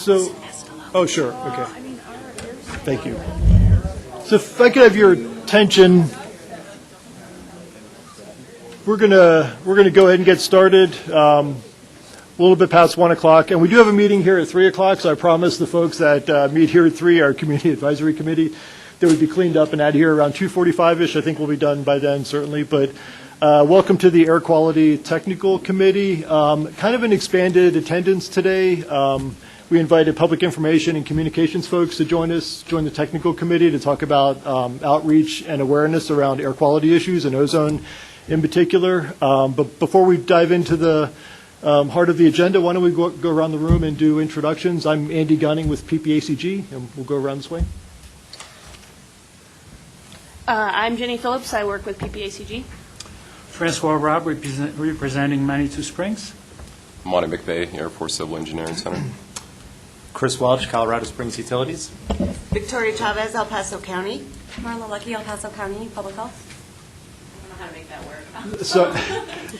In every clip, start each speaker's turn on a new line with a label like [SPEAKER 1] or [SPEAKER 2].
[SPEAKER 1] So, oh, sure, okay. Thank you. So if I could have your attention, we're gonna go ahead and get started. A little bit past 1 o'clock, and we do have a meeting here at 3 o'clock. So I promised the folks that meet here at 3, our Community Advisory Committee, that would be cleaned up and out of here around 2:45-ish. I think we'll be done by then, certainly. But welcome to the Air Quality Technical Committee. Kind of an expanded attendance today. We invited public information and communications folks to join the technical committee to talk about outreach and awareness around air quality issues and ozone in particular. But before we dive into the heart of the agenda, why don't we go around the room and do introductions. I'm Andy Gunning with PPACG, and we'll go around this way.
[SPEAKER 2] I'm Jenny Phillips. I work with PPACG.
[SPEAKER 3] Francois Robb, representing Manitou Springs.
[SPEAKER 4] Monty McVeigh, Air Force Civil Engineering Center.
[SPEAKER 5] Chris Welch, Colorado Springs Utilities.
[SPEAKER 6] Victoria Chavez, El Paso County.
[SPEAKER 7] Marla Lucky, El Paso County Public Health.
[SPEAKER 2] I don't know how to make that work.
[SPEAKER 1] So,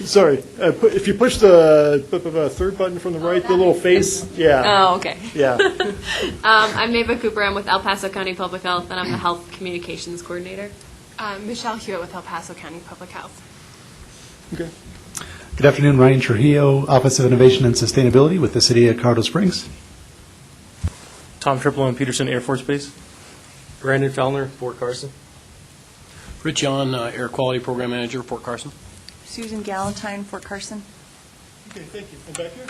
[SPEAKER 1] sorry, if you push the third button from the right, the little face, yeah.
[SPEAKER 7] Oh, okay.
[SPEAKER 1] Yeah.
[SPEAKER 7] I'm Mava Cooper. I'm with El Paso County Public Health, and I'm the Health Communications Coordinator.
[SPEAKER 8] Michelle Hewitt with El Paso County Public Health.
[SPEAKER 1] Okay.
[SPEAKER 9] Good afternoon, Ryan Trujillo, Office of Innovation and Sustainability with the City of Colorado Springs.
[SPEAKER 5] Tom Triplo in Peterson Air Force Base. Brandon Fellner, Fort Carson.
[SPEAKER 10] Rich Yon, Air Quality Program Manager, Fort Carson.
[SPEAKER 6] Susan Galentine, Fort Carson.
[SPEAKER 1] Okay, thank you. And back here?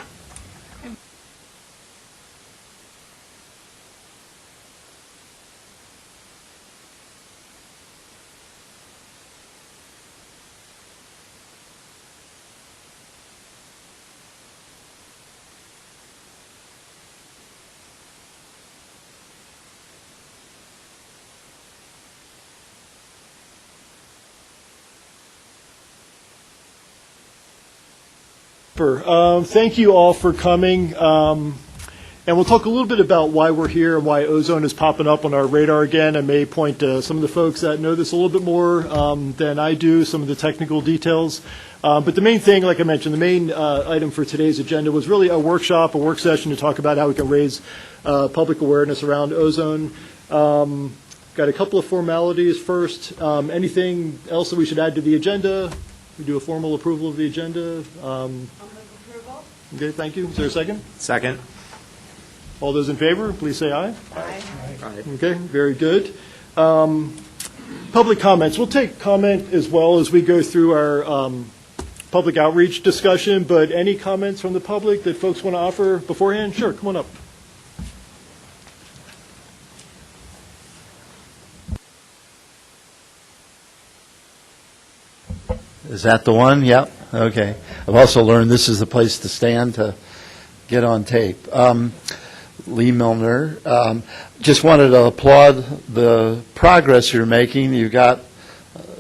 [SPEAKER 1] Thank you all for coming, and we'll talk a little bit about why we're here and why ozone is popping up on our radar again. I may point to some of the folks that know this a little bit more than I do, some of the technical details. But the main thing, like I mentioned, the main item for today's agenda was really a work session to talk about how we can raise public awareness around ozone. Got a couple of formalities first. Anything else that we should add to the agenda? We do a formal approval of the agenda. Okay, thank you. Is there a second?
[SPEAKER 5] Second.
[SPEAKER 1] All those in favor, please say aye.
[SPEAKER 5] Aye.
[SPEAKER 1] Okay, very good. Public comments. We'll take comment as well as we go through our public outreach discussion, but any comments from the public that folks want to offer beforehand? Sure, come on up.
[SPEAKER 11] Is that the one? Yep. Okay. I've also learned this is the place to stand to get on tape. Lee Milner. Just wanted to applaud the progress you're making. You've got,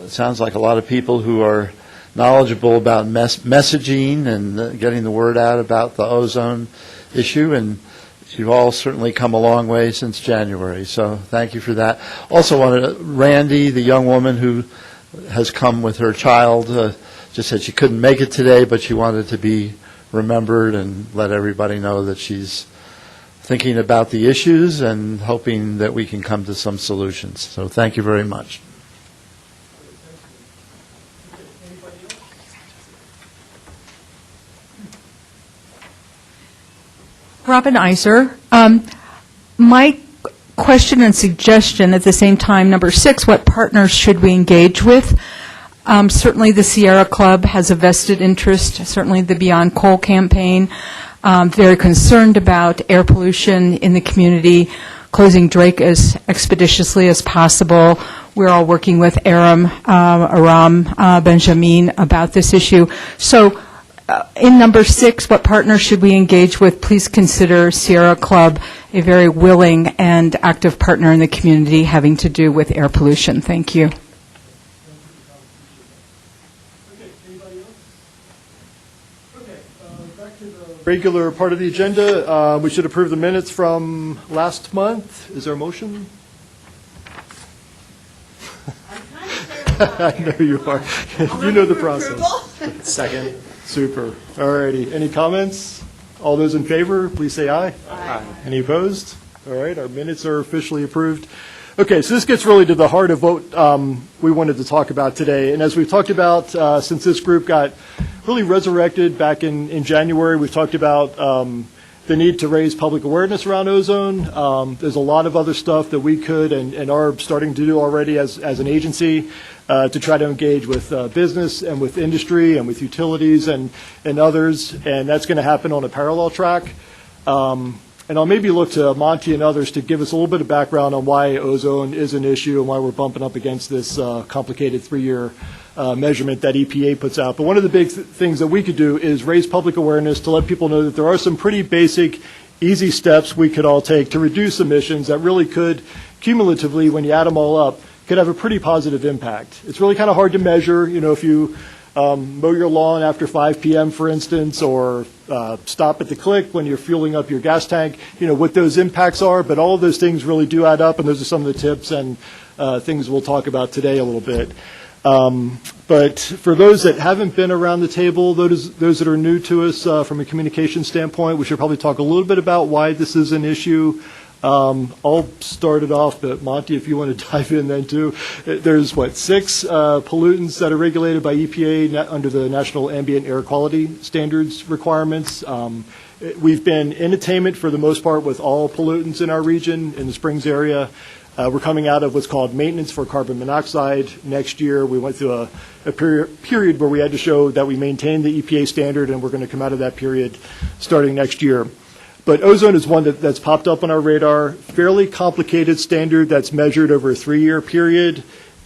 [SPEAKER 11] it sounds like a lot of people who are knowledgeable about messaging and getting the word out about the ozone issue, and you've all certainly come a long way since January. So thank you for that. Also wanted Randy, the young woman who has come with her child, just said she couldn't make it today, but she wanted to be remembered and let everybody know that she's thinking about the issues and hoping that we can come to some solutions. So thank you very much.
[SPEAKER 12] Robin Iser. My question and suggestion at the same time, number 6, what partners should we engage with? Certainly the Sierra Club has a vested interest, certainly the Beyond Coal campaign, very concerned about air pollution in the community, closing Drake as expeditiously as possible. We're all working with Aram Benjamin about this issue. So in number 6, what partners should we engage with? Please consider Sierra Club a very willing and active partner in the community having to do with air pollution. Thank you.
[SPEAKER 1] Back to the regular part of the agenda. We should approve the minutes from last month. Is there a motion? I know you are. You know the process.
[SPEAKER 5] Second.
[SPEAKER 1] Super. All righty. Any comments? All those in favor, please say aye. Aye. Any opposed? All right, our minutes are officially approved. Okay, so this gets really to the heart of what we wanted to talk about today. And as we've talked about, since this group got really resurrected back in January, we've talked about the need to raise public awareness around ozone. There's a lot of other stuff that we could and are starting to do already as an agency to try to engage with business and with industry and with utilities and others. And that's going to happen on a parallel track. And I'll maybe look to Monty and others to give us a little bit of background on why ozone is an issue and why we're bumping up against this complicated 3-year measurement that EPA puts out. But one of the big things that we could do is raise public awareness to let people know that there are some pretty basic, easy steps we could all take to reduce emissions that really could, cumulatively, when you add them all up, could have a pretty positive impact. It's really kind of hard to measure, if you mow your lawn after 5 p.m., for instance, or stop at the click when you're fueling up your gas tank, what those impacts are. But all of those things really do add up, and those are some of the tips and things we'll talk about today a little bit. But for those that haven't been around the table, those that are new to us from a communication standpoint, we should probably talk a little bit about why this is an issue. I'll start it off, but Monty, if you want to dive in then too. There's, 6 pollutants that are regulated by EPA under the National Ambient Air Quality Standards requirements. We've been in attainment for the most part with all pollutants in our region, in the Springs area. We're coming out of what's called maintenance for carbon monoxide next year. We went through a period where we had to show that we maintained the EPA standard, and we're going to come out of that period starting next year. But ozone is one that's popped up on our radar, fairly complicated standard that's measured over a 3-year period.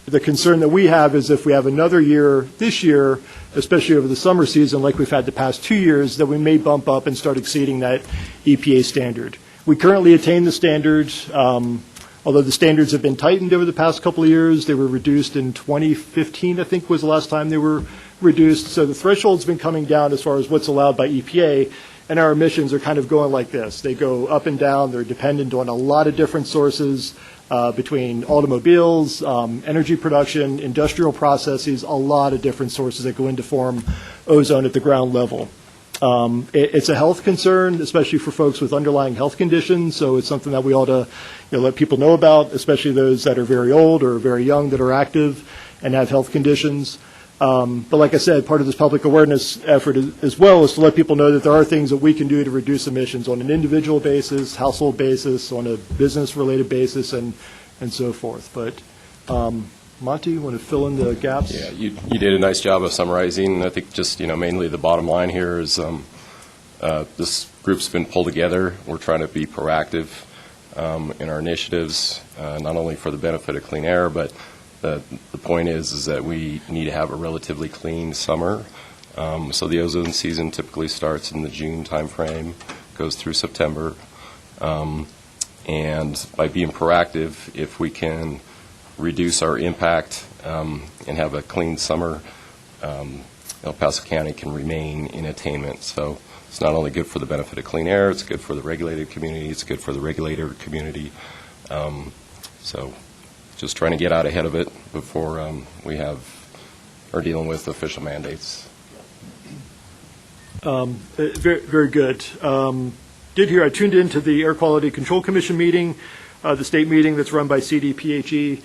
[SPEAKER 1] The concern that we have is if we have another year this year, especially over the summer season like we've had the past 2 years, that we may bump up and start exceeding that EPA standard. We currently attain the standard, although the standards have been tightened over the past couple of years. They were reduced in 2015, I think was the last time they were reduced. So the threshold's been coming down as far as what's allowed by EPA. And our emissions are kind of going like this. They go up and down. They're dependent on a lot of different sources between automobiles, energy production, industrial processes, a lot of different sources that go in to form ozone at the ground level. It's a health concern, especially for folks with underlying health conditions, so it's something that we ought to let people know about, especially those that are very old or very young that are active and have health conditions. But like I said, part of this public awareness effort as well is to let people know that there are things that we can do to reduce emissions on an individual basis, household basis, on a business-related basis, and so forth. But Monty, you want to fill in the gaps?
[SPEAKER 4] Yeah, you did a nice job of summarizing. I think just, mainly the bottom line here is this group's been pulled together. We're trying to be proactive in our initiatives, not only for the benefit of clean air, but the point is that we need to have a relatively clean summer. So the ozone season typically starts in the June timeframe, goes through September. And by being proactive, if we can reduce our impact and have a clean summer, El Paso County can remain in attainment. So it's not only good for the benefit of clean air, it's good for the regulated community, it's good for the regulator community. So just trying to get out ahead of it before we are dealing with official mandates.
[SPEAKER 1] Very, very good. I tuned into the Air Quality Control Commission meeting, the state meeting that's run by CDPHE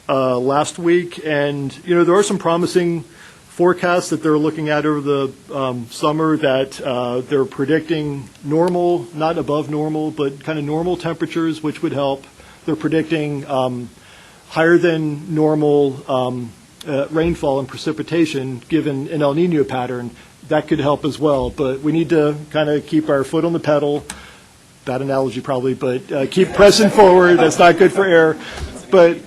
[SPEAKER 1] last week, and there are some promising forecasts that they're looking at over the summer that they're predicting normal, not above normal, but kind of normal temperatures, which would help. They're predicting higher than normal rainfall and precipitation given an El Nino pattern. That could help as well, but we need to kind of keep our foot on the pedal. Bad analogy probably, but keep pressing forward. That's not good for air. But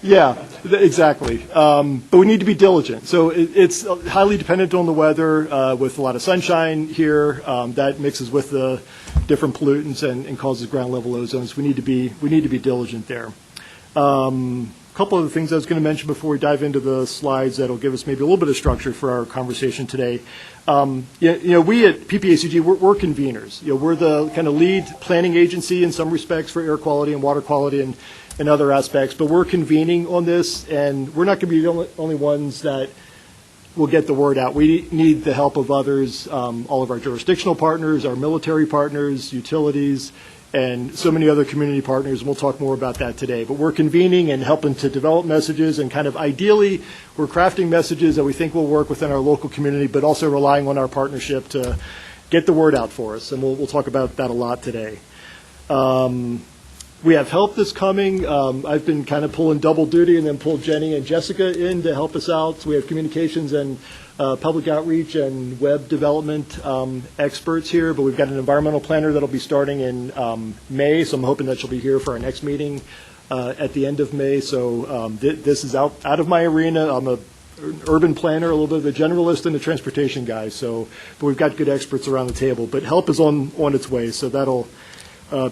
[SPEAKER 1] yeah, exactly. But we need to be diligent. So it's highly dependent on the weather with a lot of sunshine here. That mixes with the different pollutants and causes ground level ozone. So we need to be diligent there. A couple of the things I was going to mention before we dive into the slides that'll give us maybe a little bit of structure for our conversation today. We at PPACG, we're conveners. We're the kind of lead planning agency in some respects for air quality and water quality and other aspects, but we're convening on this, and we're not going to be the only ones that we'll get the word out. We need the help of others, all of our jurisdictional partners, our military partners, utilities, and so many other community partners, and we'll talk more about that today. But we're convening and helping to develop messages, and kind of ideally, we're crafting messages that we think will work within our local community, but also relying on our partnership to get the word out for us, and we'll talk about that a lot today. We have help that's coming. I've been kind of pulling double duty and then pulled Jenny and Jessica in to help us out. So we have communications and public outreach and web development experts here, but we've got an environmental planner that'll be starting in May, so I'm hoping that she'll be here for our next meeting at the end of May. So this is out of my arena. I'm an urban planner, a little bit of a generalist, and a transportation guy. So, but we've got good experts around the table. But help is on its way, so that'll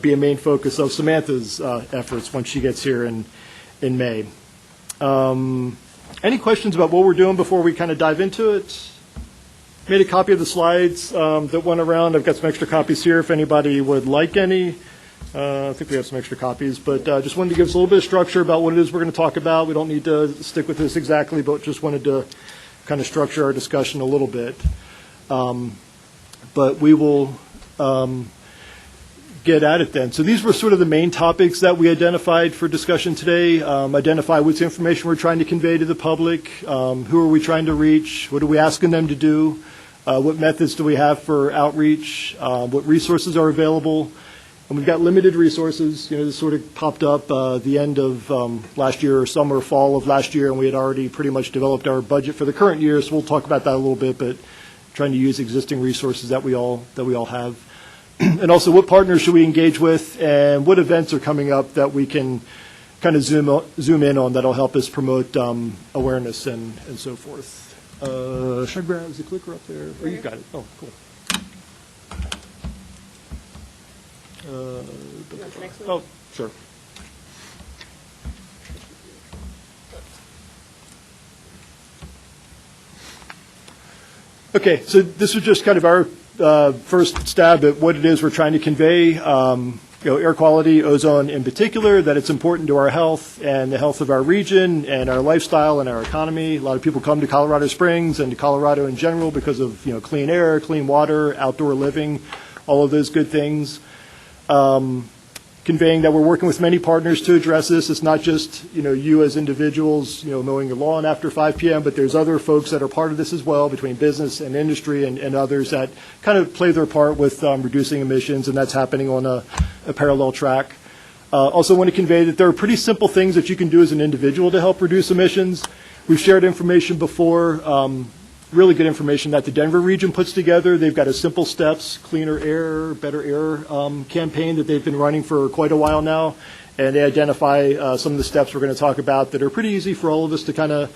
[SPEAKER 1] be a main focus of Samantha's efforts once she gets here in May. Any questions about what we're doing before we kind of dive into it? Made a copy of the slides that went around. I've got some extra copies here if anybody would like any. I think we have some extra copies, but just wanted to give us a little bit of structure about what it is we're going to talk about. We don't need to stick with this exactly, but just wanted to kind of structure our discussion a little bit. But we will get at it then. So these were sort of the main topics that we identified for discussion today. Identify which information we're trying to convey to the public, who are we trying to reach, what are we asking them to do, what methods do we have for outreach, what resources are available. And we've got limited resources. You know, this sort of popped up the end of last year, or summer, fall of last year, and we had already pretty much developed our budget for the current year, so we'll talk about that a little bit, but trying to use existing resources that we all have. And also, what partners should we engage with, and what events are coming up that we can kind of zoom in on that'll help us promote awareness and so forth. Should I grab the clicker up there? Oh, you've got it. Oh, cool. Oh, sure. Okay, so this was just kind of our first stab at what it is we're trying to convey. Air quality, ozone in particular, that it's important to our health and the health of our region and our lifestyle and our economy. A lot of people come to Colorado Springs and to Colorado in general because of clean air, clean water, outdoor living, all of those good things. Conveying that we're working with many partners to address this. It's not just you as individuals mowing your lawn after 5 p.m., but there's other folks that are part of this as well, between business and industry and others that kind of play their part with reducing emissions, and that's happening on a parallel track. Also want to convey that there are pretty simple things that you can do as an individual to help reduce emissions. We've shared information before, really good information that the Denver region puts together. They've got a Simple Steps, Cleaner Air, Better Air campaign that they've been running for quite a while now, and they identify some of the steps we're going to talk about that are pretty easy for all of us to kind of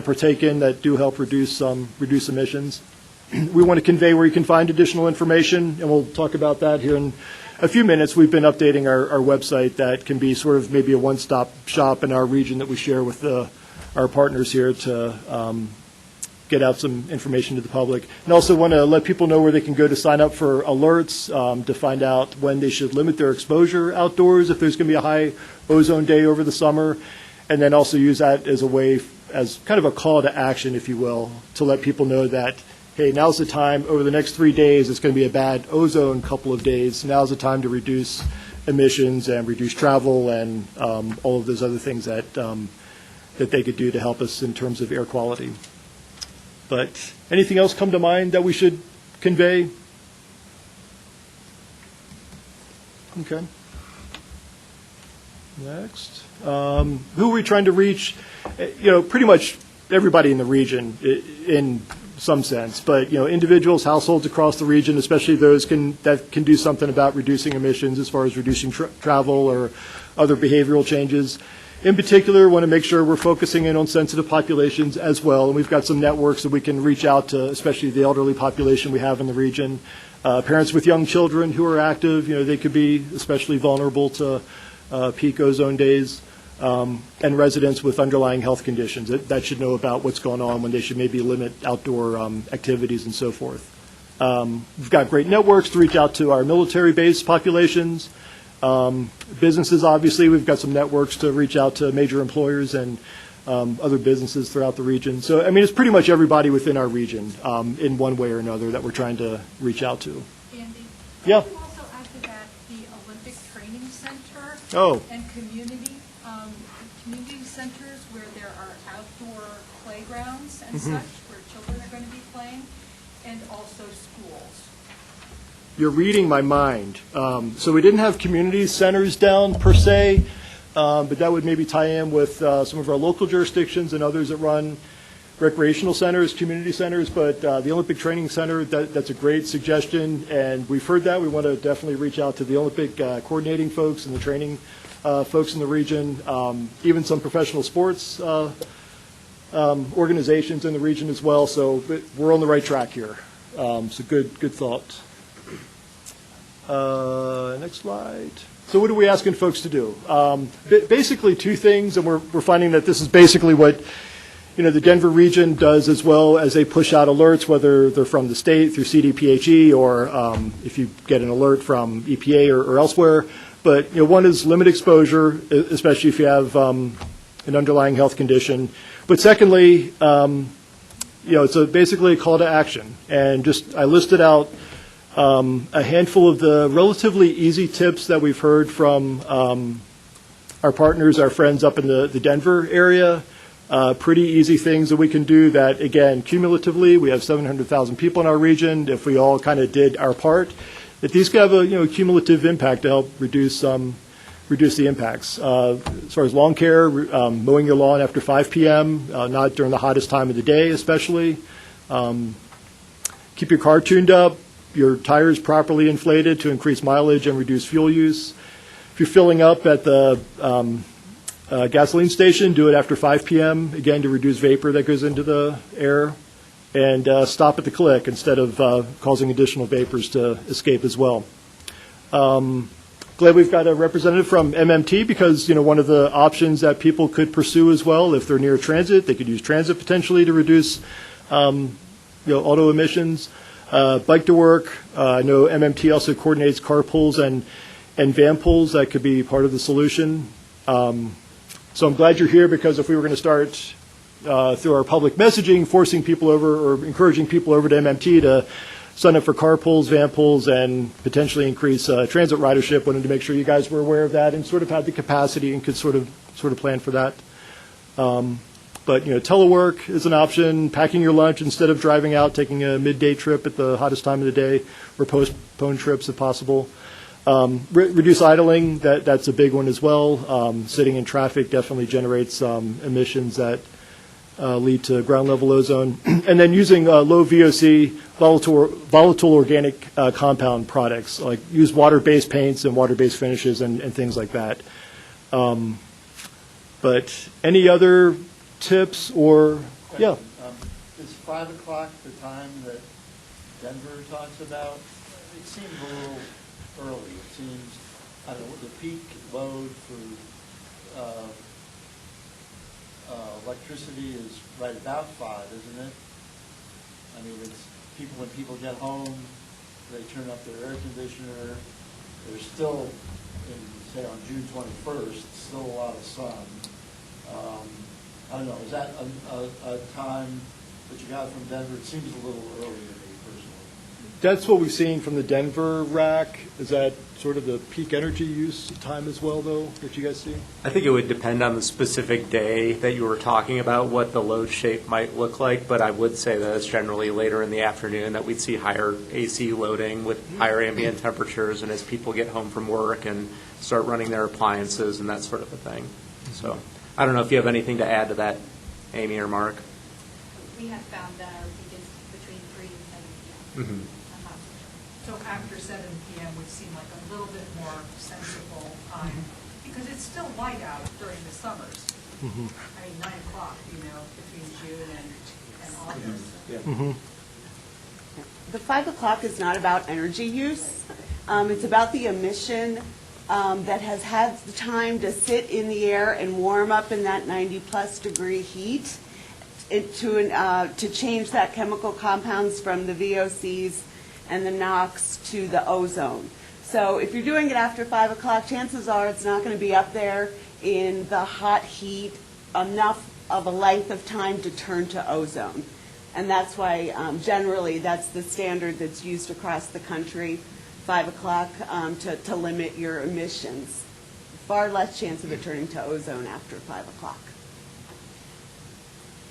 [SPEAKER 1] partake in that do help reduce emissions. We want to convey where you can find additional information, and we'll talk about that here in a few minutes. We've been updating our website that can be sort of maybe a one-stop shop in our region that we share with our partners here to get out some information to the public. And also want to let people know where they can go to sign up for alerts, to find out when they should limit their exposure outdoors if there's going to be a high ozone day over the summer, and then also use that as a way, as kind of a call to action, if you will, to let people know that, hey, now's the time, over the next 3 days, it's going to be a bad ozone couple of days. Now's the time to reduce emissions and reduce travel and all of those other things that they could do to help us in terms of air quality. But anything else come to mind that we should convey? Okay. Next. Who are we trying to reach? Pretty much everybody in the region in some sense, but individuals, households across the region, especially those that can do something about reducing emissions as far as reducing travel or other behavioral changes. In particular, want to make sure we're focusing in on sensitive populations as well, and we've got some networks that we can reach out to, especially the elderly population we have in the region. Parents with young children who are active, they could be especially vulnerable to peak ozone days, and residents with underlying health conditions that should know about what's going on when they should maybe limit outdoor activities and so forth. We've got great networks to reach out to our military-based populations. Businesses, obviously, we've got some networks to reach out to major employers and other businesses throughout the region. So, I mean, it's pretty much everybody within our region in one way or another that we're trying to reach out to.
[SPEAKER 13] Andy?
[SPEAKER 1] Yeah.
[SPEAKER 13] Can you also add to that the Olympic Training Center?
[SPEAKER 1] Oh.
[SPEAKER 13] And community centers where there are outdoor playgrounds and such, where children are going to be playing, and also schools.
[SPEAKER 1] You're reading my mind. So we didn't have community centers down per se, but that would maybe tie in with some of our local jurisdictions and others that run recreational centers, community centers. But the Olympic Training Center, that's a great suggestion, and we've heard that. We want to definitely reach out to the Olympic coordinating folks and the training folks in the region, even some professional sports organizations in the region as well. So we're on the right track here. So good thought. Next slide. So what are we asking folks to do? Basically two things, and we're finding that this is basically what the Denver region does as well, as they push out alerts, whether they're from the state through CDPHE or if you get an alert from EPA or elsewhere. But one is limit exposure, especially if you have an underlying health condition. But secondly, it's basically a call to action, and I listed out a handful of the relatively easy tips that we've heard from our partners, our friends up in the Denver area. Pretty easy things that we can do that, again, cumulatively, we have 700,000 people in our region. If we all kind of did our part, that these could have a cumulative impact to help reduce the impacts. As far as lawn care, mowing your lawn after 5 p.m., not during the hottest time of the day especially. Keep your car tuned up, your tires properly inflated to increase mileage and reduce fuel use. If you're filling up at the gasoline station, do it after 5 p.m., again, to reduce vapor that goes into the air. And stop at the click instead of causing additional vapors to escape as well. Glad we've got a representative from MMT because, one of the options that people could pursue as well, if they're near transit, they could use transit potentially to reduce, auto emissions. Bike to work. I know MMT also coordinates carpools and van pools. That could be part of the solution. So I'm glad you're here because if we were going to start through our public messaging, forcing people over or encouraging people over to MMT to sign up for carpools, van pools, and potentially increase transit ridership, wanted to make sure you guys were aware of that and sort of had the capacity and could sort of plan for that. But telework is an option. Packing your lunch instead of driving out, taking a midday trip at the hottest time of the day, or postpone trips if possible. Reduce idling. That's a big one as well. Sitting in traffic definitely generates emissions that lead to ground level ozone. And then using low VOC volatile organic compound products, like use water-based paints and water-based finishes and things like that. But any other tips or, yeah.
[SPEAKER 11] Is 5 o'clock the time that Denver talks about? It seems a little early. It seems, I don't know, the peak load for electricity is right about 5, isn't it? I mean, it's when people get home, they turn up their air conditioner. There's still, say on June 21st, still a lot of sun. I don't know, is that a time that you got from Denver? It seems a little early to me personally.
[SPEAKER 1] That's what we've seen from the Denver rack. Is that sort of the peak energy use time as well, though, that you guys see?
[SPEAKER 5] I think it would depend on the specific day that you were talking about, what the load shape might look like, but I would say that it's generally later in the afternoon that we'd see higher AC loading with higher ambient temperatures and as people get home from work and start running their appliances and that sort of a thing. So I don't know if you have anything to add to that, Amy or Mark.
[SPEAKER 13] We have found that our peak is between 3 and 7 p.m. So after 7 p.m. would seem like a little bit more sensible time, because it's still light out during the summers. I mean, 9 o'clock, between June and August.
[SPEAKER 1] Yeah.
[SPEAKER 6] The 5 o'clock is not about energy use. It's about the emission that has had the time to sit in the air and warm up in that 90-plus degree heat to change that chemical compounds from the VOCs and the NOx to the ozone. So if you're doing it after 5 o'clock, chances are it's not going to be up there in the hot heat enough of a length of time to turn to ozone. And that's why generally that's the standard that's used across the country, 5 o'clock to limit your emissions. Far less chance of it turning to ozone after 5 o'clock.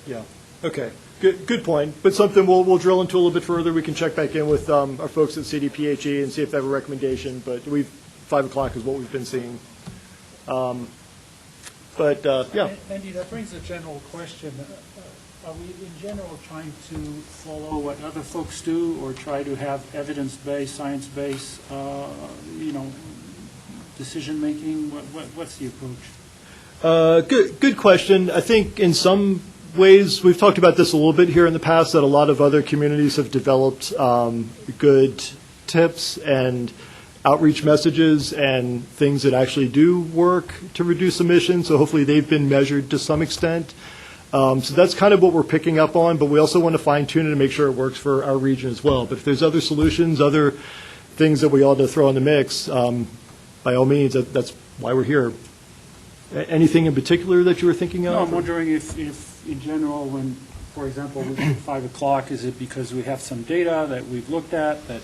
[SPEAKER 1] Yeah, okay. Good point, but something we'll drill into a little bit further. We can check back in with our folks at CDPHE and see if they have a recommendation, but 5 o'clock is what we've been seeing. Yeah.
[SPEAKER 3] Andy, that brings a general question. Are we in general trying to follow what other folks do or try to have evidence-based, science-based, decision-making? What's the approach?
[SPEAKER 1] Good question. I think in some ways, we've talked about this a little bit here in the past, that a lot of other communities have developed good tips and outreach messages and things that actually do work to reduce emissions. So hopefully they've been measured to some extent. So that's kind of what we're picking up on, but we also want to fine tune it to make sure it works for our region as well. But if there's other solutions, other things that we ought to throw in the mix, by all means, that's why we're here. Anything in particular that you were thinking of?
[SPEAKER 3] No, I'm wondering if in general, when, for example, we do 5 o'clock, is it because we have some data that we've looked at, that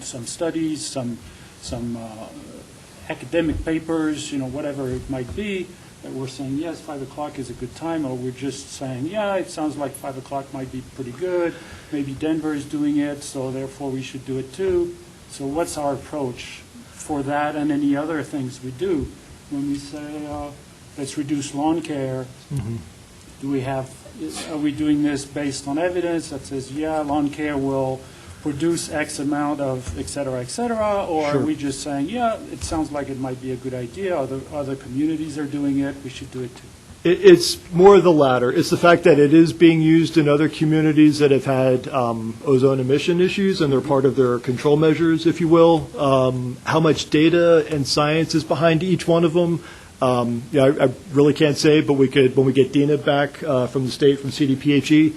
[SPEAKER 3] some studies, some academic papers, whatever it might be, that we're saying, yes, 5 o'clock is a good time, or we're just saying, yeah, it sounds like 5 o'clock might be pretty good, maybe Denver is doing it, so therefore we should do it too. So what's our approach for that and any other things we do when we say, let's reduce lawn care?
[SPEAKER 1] Mm-hmm.
[SPEAKER 3] Are we doing this based on evidence that says, yeah, lawn care will produce X amount of et cetera, or
[SPEAKER 1] Sure.
[SPEAKER 3] are we just saying, yeah, it sounds like it might be a good idea, other communities are doing it, we should do it too?
[SPEAKER 1] It's more the latter. It's the fact that it is being used in other communities that have had ozone emission issues, and they're part of their control measures, if you will. How much data and science is behind each one of them, I really can't say, but we could, when we get Dina back from the state, from CDPHE,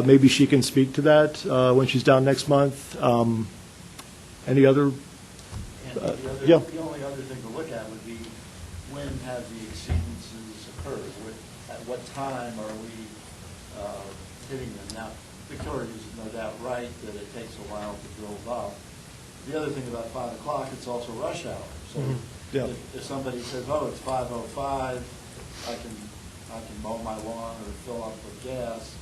[SPEAKER 1] maybe she can speak to that when she's down next month. Any other? Yeah.
[SPEAKER 11] The only other thing to look at would be when have the exceedances occurred? At what time are we hitting them? Now, Victoria is no doubt right that it takes a while to build up. The other thing about 5 o'clock, it's also rush hour. So if somebody says, oh, it's 5:05, I can mow my lawn or fill up with gas,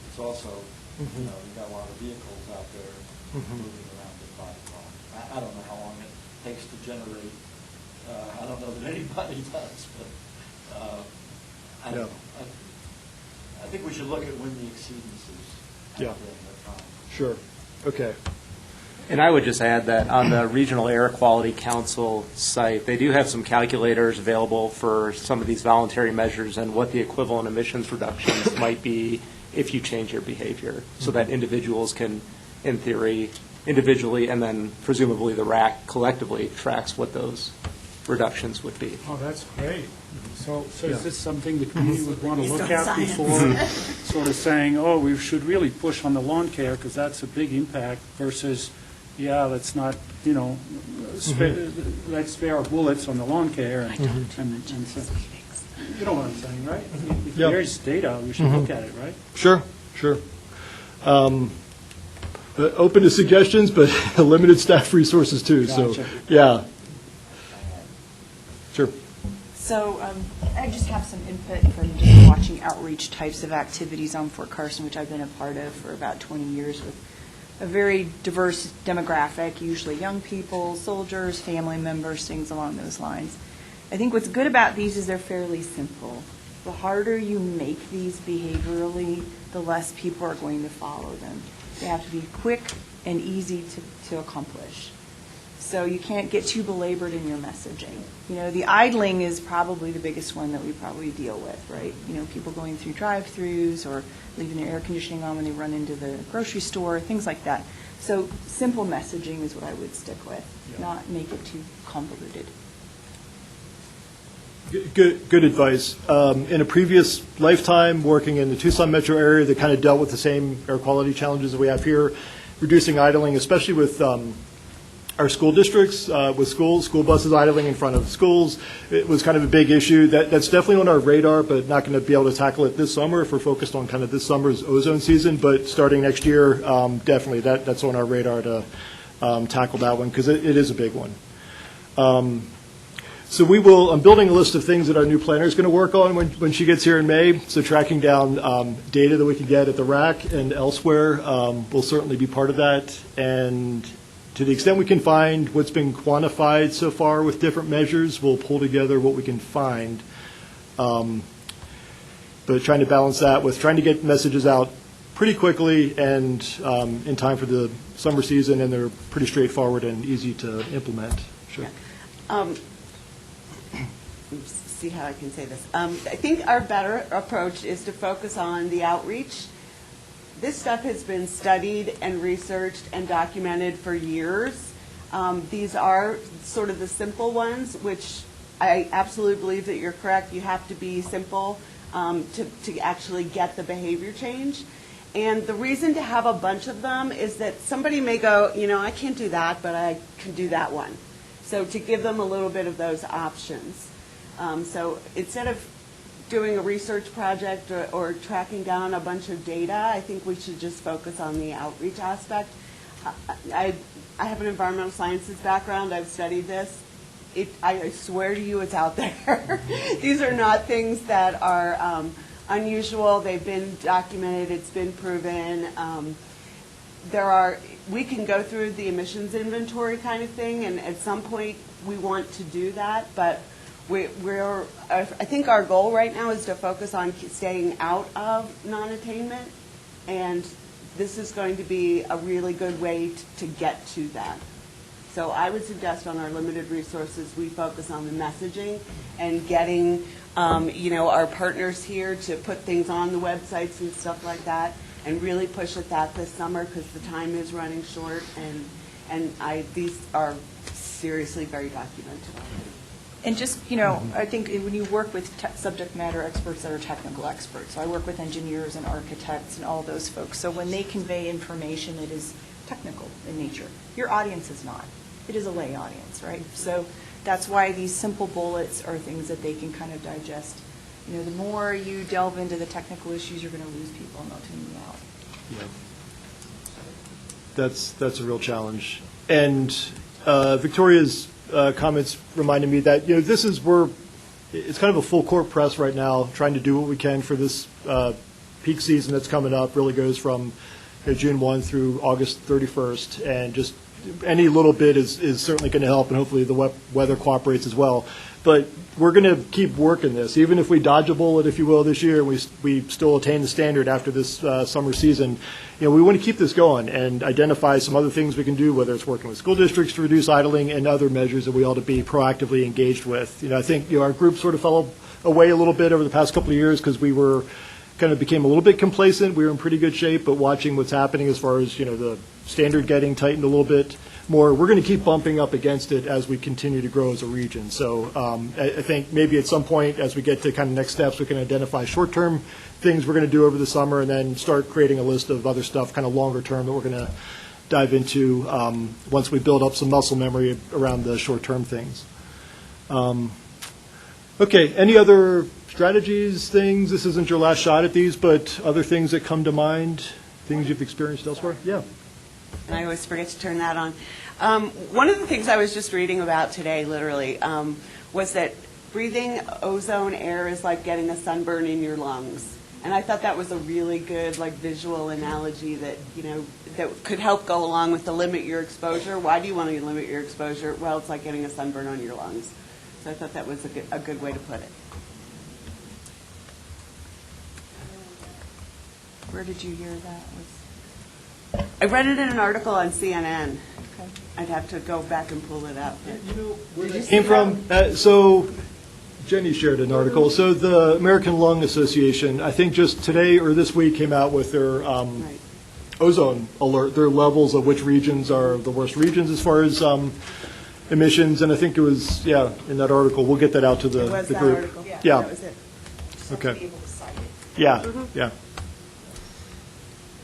[SPEAKER 11] it's also, you've got a lot of vehicles out there moving around at 5 o'clock. I don't know how long it takes to generate. I don't know that anybody does, but I don't know. I think we should look at when the exceedances have been at time.
[SPEAKER 1] Sure. Okay.
[SPEAKER 5] And I would just add that on the Regional Air Quality Council site, they do have some calculators available for some of these voluntary measures and what the equivalent emissions reductions might be if you change your behavior, so that individuals can, in theory, individually, and then presumably the RAC collectively tracks what those reductions would be.
[SPEAKER 3] Oh, that's great. So is this something the community would want to look at before sort of saying, oh, we should really push on the lawn care because that's a big impact versus, yeah, let's not, let's spare our bullets on the lawn care and so, you know what I'm saying, right? If there's data, we should look at it, right?
[SPEAKER 1] Sure. Open to suggestions, but limited staff resources too.
[SPEAKER 3] Gotcha.
[SPEAKER 1] So, yeah. Sure.
[SPEAKER 14] So I just have some input from just watching outreach types of activities on Fort Carson, which I've been a part of for about 20 years with a very diverse demographic, usually young people, soldiers, family members, things along those lines. I think what's good about these is they're fairly simple. The harder you make these behaviorally, the less people are going to follow them. They have to be quick and easy to accomplish. So you can't get too belabored in your messaging. The idling is probably the biggest one that we probably deal with, right? People going through drive-throughs or leaving their air conditioning on when they run into the grocery store, things like that. So simple messaging is what I would stick with, not make it too convoluted.
[SPEAKER 1] Good advice. In a previous lifetime, working in the Tucson metro area that kind of dealt with the same air quality challenges that we have here, reducing idling, especially with our school districts with school buses idling in front of schools. It was kind of a big issue. That's definitely on our radar, but not going to be able to tackle it this summer if we're focused on kind of this summer's ozone season. But starting next year, definitely that's on our radar to tackle that one because it is a big one. So I'm building a list of things that our new planner is going to work on when she gets here in May. So tracking down data that we can get at the RAC and elsewhere will certainly be part of that. And to the extent we can find what's been quantified so far with different measures, we'll pull together what we can find. But trying to balance that with trying to get messages out pretty quickly and in time for the summer season, and they're pretty straightforward and easy to implement. Sure.
[SPEAKER 6] See how I can say this. I think our better approach is to focus on the outreach. This stuff has been studied and researched and documented for years. These are sort of the simple ones, which I absolutely believe that you're correct. You have to be simple to actually get the behavior change. And the reason to have a bunch of them is that somebody may go, I can't do that, but I can do that one. So to give them a little bit of those options. So instead of doing a research project or tracking down a bunch of data, I think we should just focus on the outreach aspect. I have an environmental sciences background. I've studied this. I swear to you it's out there. These are not things that are unusual. They've been documented. It's been proven. We can go through the emissions inventory kind of thing, and at some point we want to do that, but I think our goal right now is to focus on staying out of non-attainment, and this is going to be a really good way to get to that. So I would suggest on our limited resources, we focus on the messaging and getting our partners here to put things on the websites and stuff like that, and really push at that this summer because the time is running short, and these are seriously very documented already.
[SPEAKER 14] And just, I think when you work with subject matter experts that are technical experts, so I work with engineers and architects and all those folks, so when they convey information that is technical in nature, your audience is not. It is a lay audience, right? So that's why these simple bullets are things that they can kind of digest. The more you delve into the technical issues, you're going to lose people and they'll tune you out.
[SPEAKER 1] Yeah. That's a real challenge. And Victoria's comments reminded me that it's kind of a full court press right now, trying to do what we can for this peak season that's coming up. Really goes from June 1 through August 31st, and just any little bit is certainly going to help, and hopefully the weather cooperates as well. But we're going to keep working this, even if we dodge a bullet, if you will, this year. We still attain the standard after this summer season. We want to keep this going and identify some other things we can do, whether it's working with school districts to reduce idling and other measures that we ought to be proactively engaged with. I think our group sort of fell away a little bit over the past couple of years because we became a little bit complacent. We were in pretty good shape, but watching what's happening as far as the standard getting tightened a little bit more, we're going to keep bumping up against it as we continue to grow as a region. So I think maybe at some point as we get to kind of next steps, we can identify short-term things we're going to do over the summer and then start creating a list of other stuff kind of longer term that we're going to dive into once we build up some muscle memory around the short-term things. Okay, any other strategies, things? This isn't your last shot at these, but other things that come to mind, things you've experienced elsewhere? Yeah.
[SPEAKER 6] And I always forget to turn that on. One of the things I was just reading about today, literally, was that breathing ozone air is like getting a sunburn in your lungs. And I thought that was a really good, visual analogy that, that could help go along with the limit your exposure. Why do you want to limit your exposure? Well, it's like getting a sunburn on your lungs. So I thought that was a good way to put it. Where did you hear that? I read it in an article on CNN. Okay. I'd have to go back and pull it up.
[SPEAKER 1] Where it came from? So Jenny shared an article. So the American Lung Association, I think just today or this week, came out with their ozone alert, their levels of which regions are the worst regions as far as emissions. And I think it was, in that article. We'll get that out to the group.
[SPEAKER 6] Article.
[SPEAKER 1] Yeah.
[SPEAKER 6] That was it.
[SPEAKER 1] Okay. Yeah. Mm-hmm. Yeah.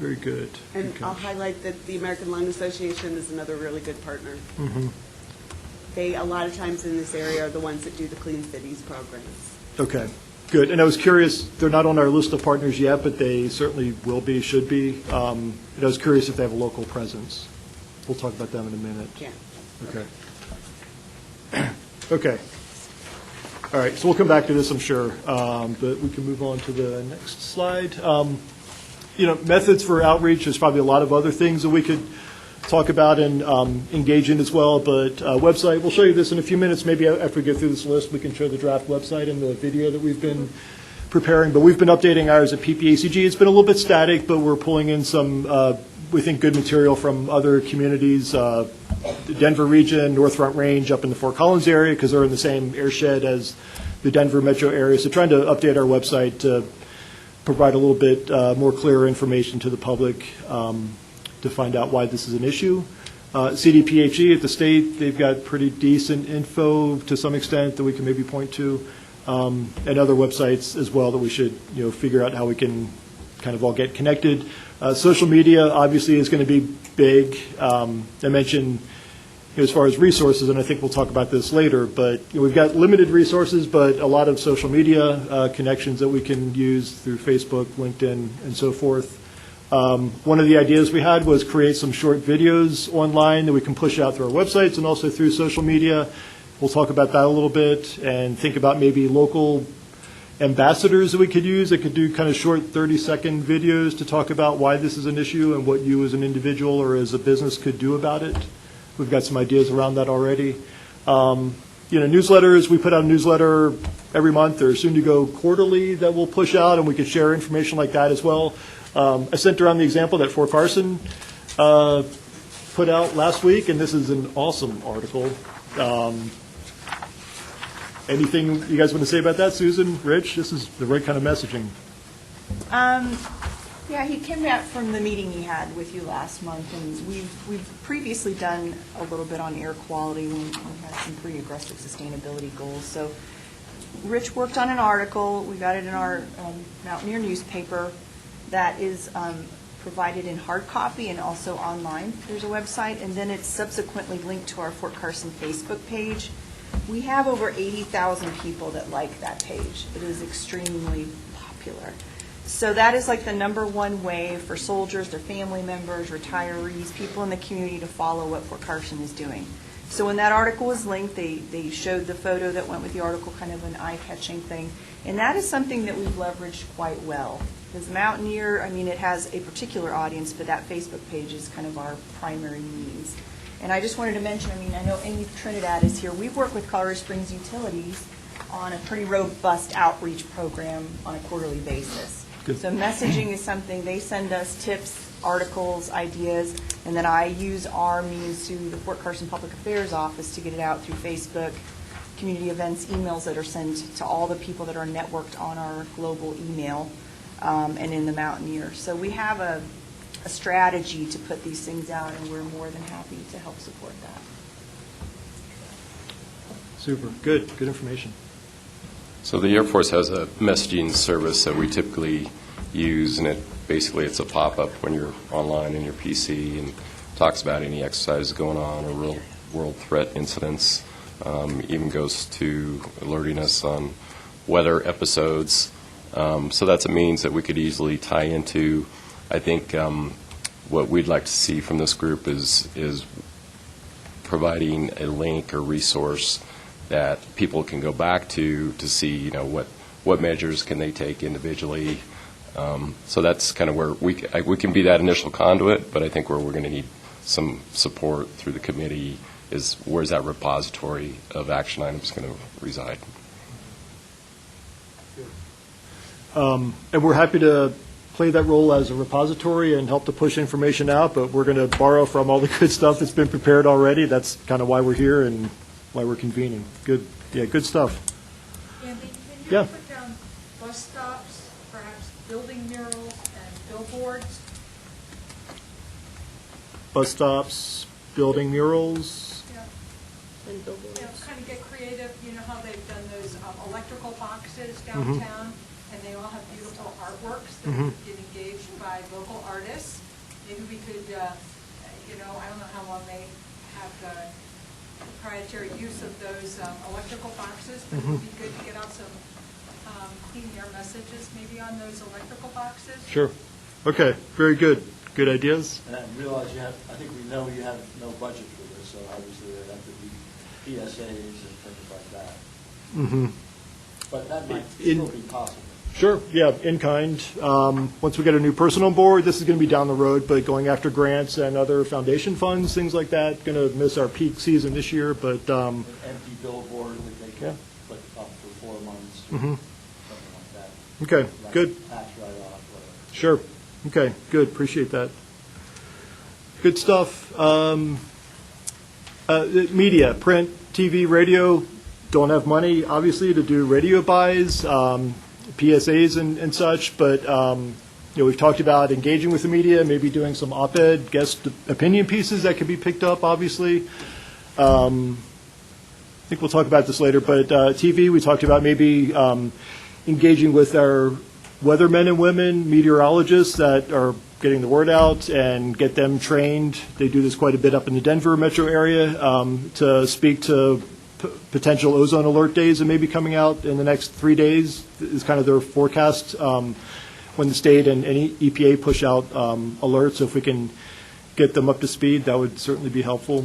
[SPEAKER 1] Very good.
[SPEAKER 6] And
[SPEAKER 1] Good
[SPEAKER 6] I'll
[SPEAKER 1] catch.
[SPEAKER 6] highlight that the American Lung Association is another really good partner.
[SPEAKER 1] Mhm.
[SPEAKER 6] They, a lot of times in this area, are the ones that do the Clean Cities programs.
[SPEAKER 1] Okay, good. And I was curious, they're not on our list of partners yet, but they certainly will be, should be. And I was curious if they have a local presence. We'll talk about them in a minute.
[SPEAKER 6] Yeah.
[SPEAKER 1] Okay. Okay. All right, so we'll come back to this, I'm sure, but we can move on to the next slide. Methods for outreach, there's probably a lot of other things that we could talk about and engage in as well, but website, we'll show you this in a few minutes. Maybe after we get through this list, we can show the draft website and the video that we've been preparing, but we've been updating ours at PPACG. It's been a little bit static, but we're pulling in some, we think, good material from other communities, the Denver region, North Front Range up in the Fort Collins area, because they're in the same airshed as the Denver metro area. So trying to update our website to provide a little bit more clear information to the public to find out why this is an issue. CDPHE at the state, they've got pretty decent info to some extent that we can maybe point to, and other websites as well that we should figure out how we can kind of all get connected. Social media obviously is going to be big. I mentioned as far as resources, and I think we'll talk about this later, but we've got limited resources, but a lot of social media connections that we can use through Facebook, LinkedIn, and so forth. One of the ideas we had was create some short videos online that we can push out through our websites and also through social media. We'll talk about that a little bit and think about maybe local ambassadors that we could use that could do kind of short 30-second videos to talk about why this is an issue and what you as an individual or as a business could do about it. We've got some ideas around that already. Newsletters, we put out a newsletter every month or soon to go quarterly that we'll push out, and we could share information like that as well. I sent around the example that Fort Carson put out last week, and this is an awesome article. Anything you guys want to say about that, Susan, Rich? This is the right kind of messaging.
[SPEAKER 14] Yeah, he came back from the meeting he had with you last month, and we've previously done a little bit on air quality when we had some pretty aggressive sustainability goals. So Rich worked on an article. We got it in our Mountaineer newspaper that is provided in hard copy and also online. There's a website, and then it's subsequently linked to our Fort Carson Facebook page. We have over 80,000 people that like that page. It is extremely popular. So that is like the number one way for soldiers, their family members, retirees, people in the community to follow what Fort Carson is doing. So when that article was linked, they showed the photo that went with the article, kind of an eye-catching thing. And that is something that we've leveraged quite well. Because Mountaineer, it has a particular audience, but that Facebook page is kind of our primary means. And I just wanted to mention, I know Amy Trinidad is here. We've worked with Colorado Springs Utilities on a pretty robust outreach program on a quarterly basis.
[SPEAKER 1] Good.
[SPEAKER 14] So messaging is something, they send us tips, articles, ideas, and then I use our means to the Fort Carson Public Affairs Office to get it out through Facebook, community events, emails that are sent to all the people that are networked on our global email, and in the Mountaineer. So we have a strategy to put these things out, and we're more than happy to help support that.
[SPEAKER 1] Super. Good information.
[SPEAKER 4] So the Air Force has a messaging service that we typically use, and it's a pop-up when you're online in your PC and talks about any exercises going on or real world threat incidents. Even goes to alerting us on weather episodes. So that's a means that we could easily tie into. I think what we'd like to see from this group is providing a link or resource that people can go back to see, what measures can they take individually. So that's kind of where we can be that initial conduit, but I think where we're going to need some support through the committee is where's that repository of action items going to reside.
[SPEAKER 1] And we're happy to play that role as a repository and help to push information out, but we're going to borrow from all the good stuff that's been prepared already. That's kind of why we're here and why we're convening. Good stuff.
[SPEAKER 13] Andy, can you
[SPEAKER 1] Yeah.
[SPEAKER 13] put down bus stops, perhaps building murals and billboards?
[SPEAKER 1] Bus stops, building murals.
[SPEAKER 13] Yeah.
[SPEAKER 2] And billboards.
[SPEAKER 13] Kind of get creative. You know how they've done those electrical boxes downtown? and they all have beautiful artworks that have been engaged by local artists. Maybe we could, I don't know how long they have the proprietary use of those electrical boxes, but it would be good to get out some clean air messages maybe on those electrical boxes.
[SPEAKER 1] Sure. Okay, very good. Good ideas.
[SPEAKER 11] And I realize I think we know you have no budget for this, so obviously there have to be PSAs and things like that.
[SPEAKER 1] Mm-hmm.
[SPEAKER 11] But that might still be possible.
[SPEAKER 1] Sure, yeah, in kind. Once we get a new person on board, this is going to be down the road, but going after grants and other foundation funds, things like that, going to miss our peak season this year, but...
[SPEAKER 11] An empty billboard that they can put up for 4 months, something like that.
[SPEAKER 1] Okay, good.
[SPEAKER 11] Tax write-off, whatever.
[SPEAKER 1] Sure. Okay, good. Appreciate that. Good stuff. Media, print, TV, radio, don't have money, obviously, to do radio buys, PSAs and such, but we've talked about engaging with the media, maybe doing some op-ed, guest opinion pieces that could be picked up, obviously. I think we'll talk about this later, but TV, we talked about maybe engaging with our weathermen and women, meteorologists that are getting the word out and get them trained. They do this quite a bit up in the Denver metro area to speak to potential ozone alert days that may be coming out in the next 3 days is kind of their forecast when the state and any EPA push out alerts. So if we can get them up to speed, that would certainly be helpful.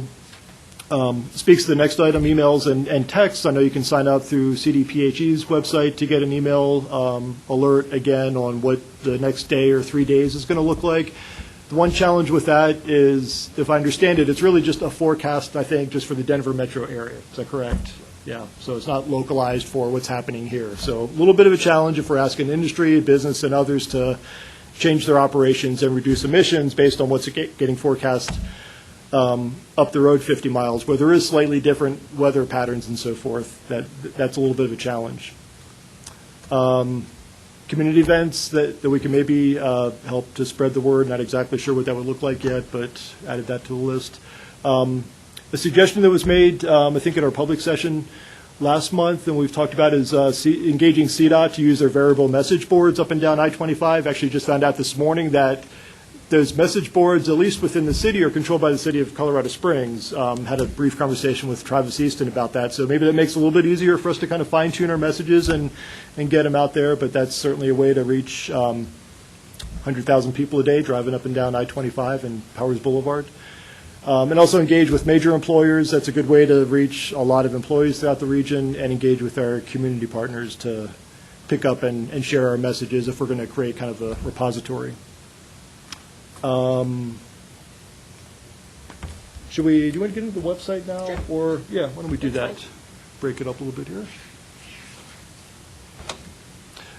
[SPEAKER 1] Speaks to the next item, emails and texts. I know you can sign up through CDPHE's website to get an email alert, again, on what the next day or 3 days is going to look like. The one challenge with that is, if I understand it, it's really just a forecast, I think, just for the Denver metro area. Is that correct? Yeah, so it's not localized for what's happening here. So a little bit of a challenge if we're asking industry, business, and others to change their operations and reduce emissions based on what's getting forecast up the road 50 miles, where there is slightly different weather patterns and so forth. That's a little bit of a challenge. Community events that we can maybe help to spread the word. Not exactly sure what that would look like yet, but added that to the list. A suggestion that was made, I think, at our public session last month, and we've talked about, is engaging CDOT to use their variable message boards up and down I-25. Actually, just found out this morning that those message boards, at least within the city, are controlled by the city of Colorado Springs. Had a brief conversation with Travis Easton about that. So maybe that makes it a little bit easier for us to kind of fine-tune our messages and get them out there. But that's certainly a way to reach 100,000 people a day driving up and down I-25 and Powers Boulevard. And also engage with major employers. That's a good way to reach a lot of employees throughout the region, and engage with our community partners to pick up and share our messages if we're going to create kind of a repository. Do you want to get into the website now?
[SPEAKER 2] Sure.
[SPEAKER 1] Or, yeah, why don't we do that? Break it up a little bit here.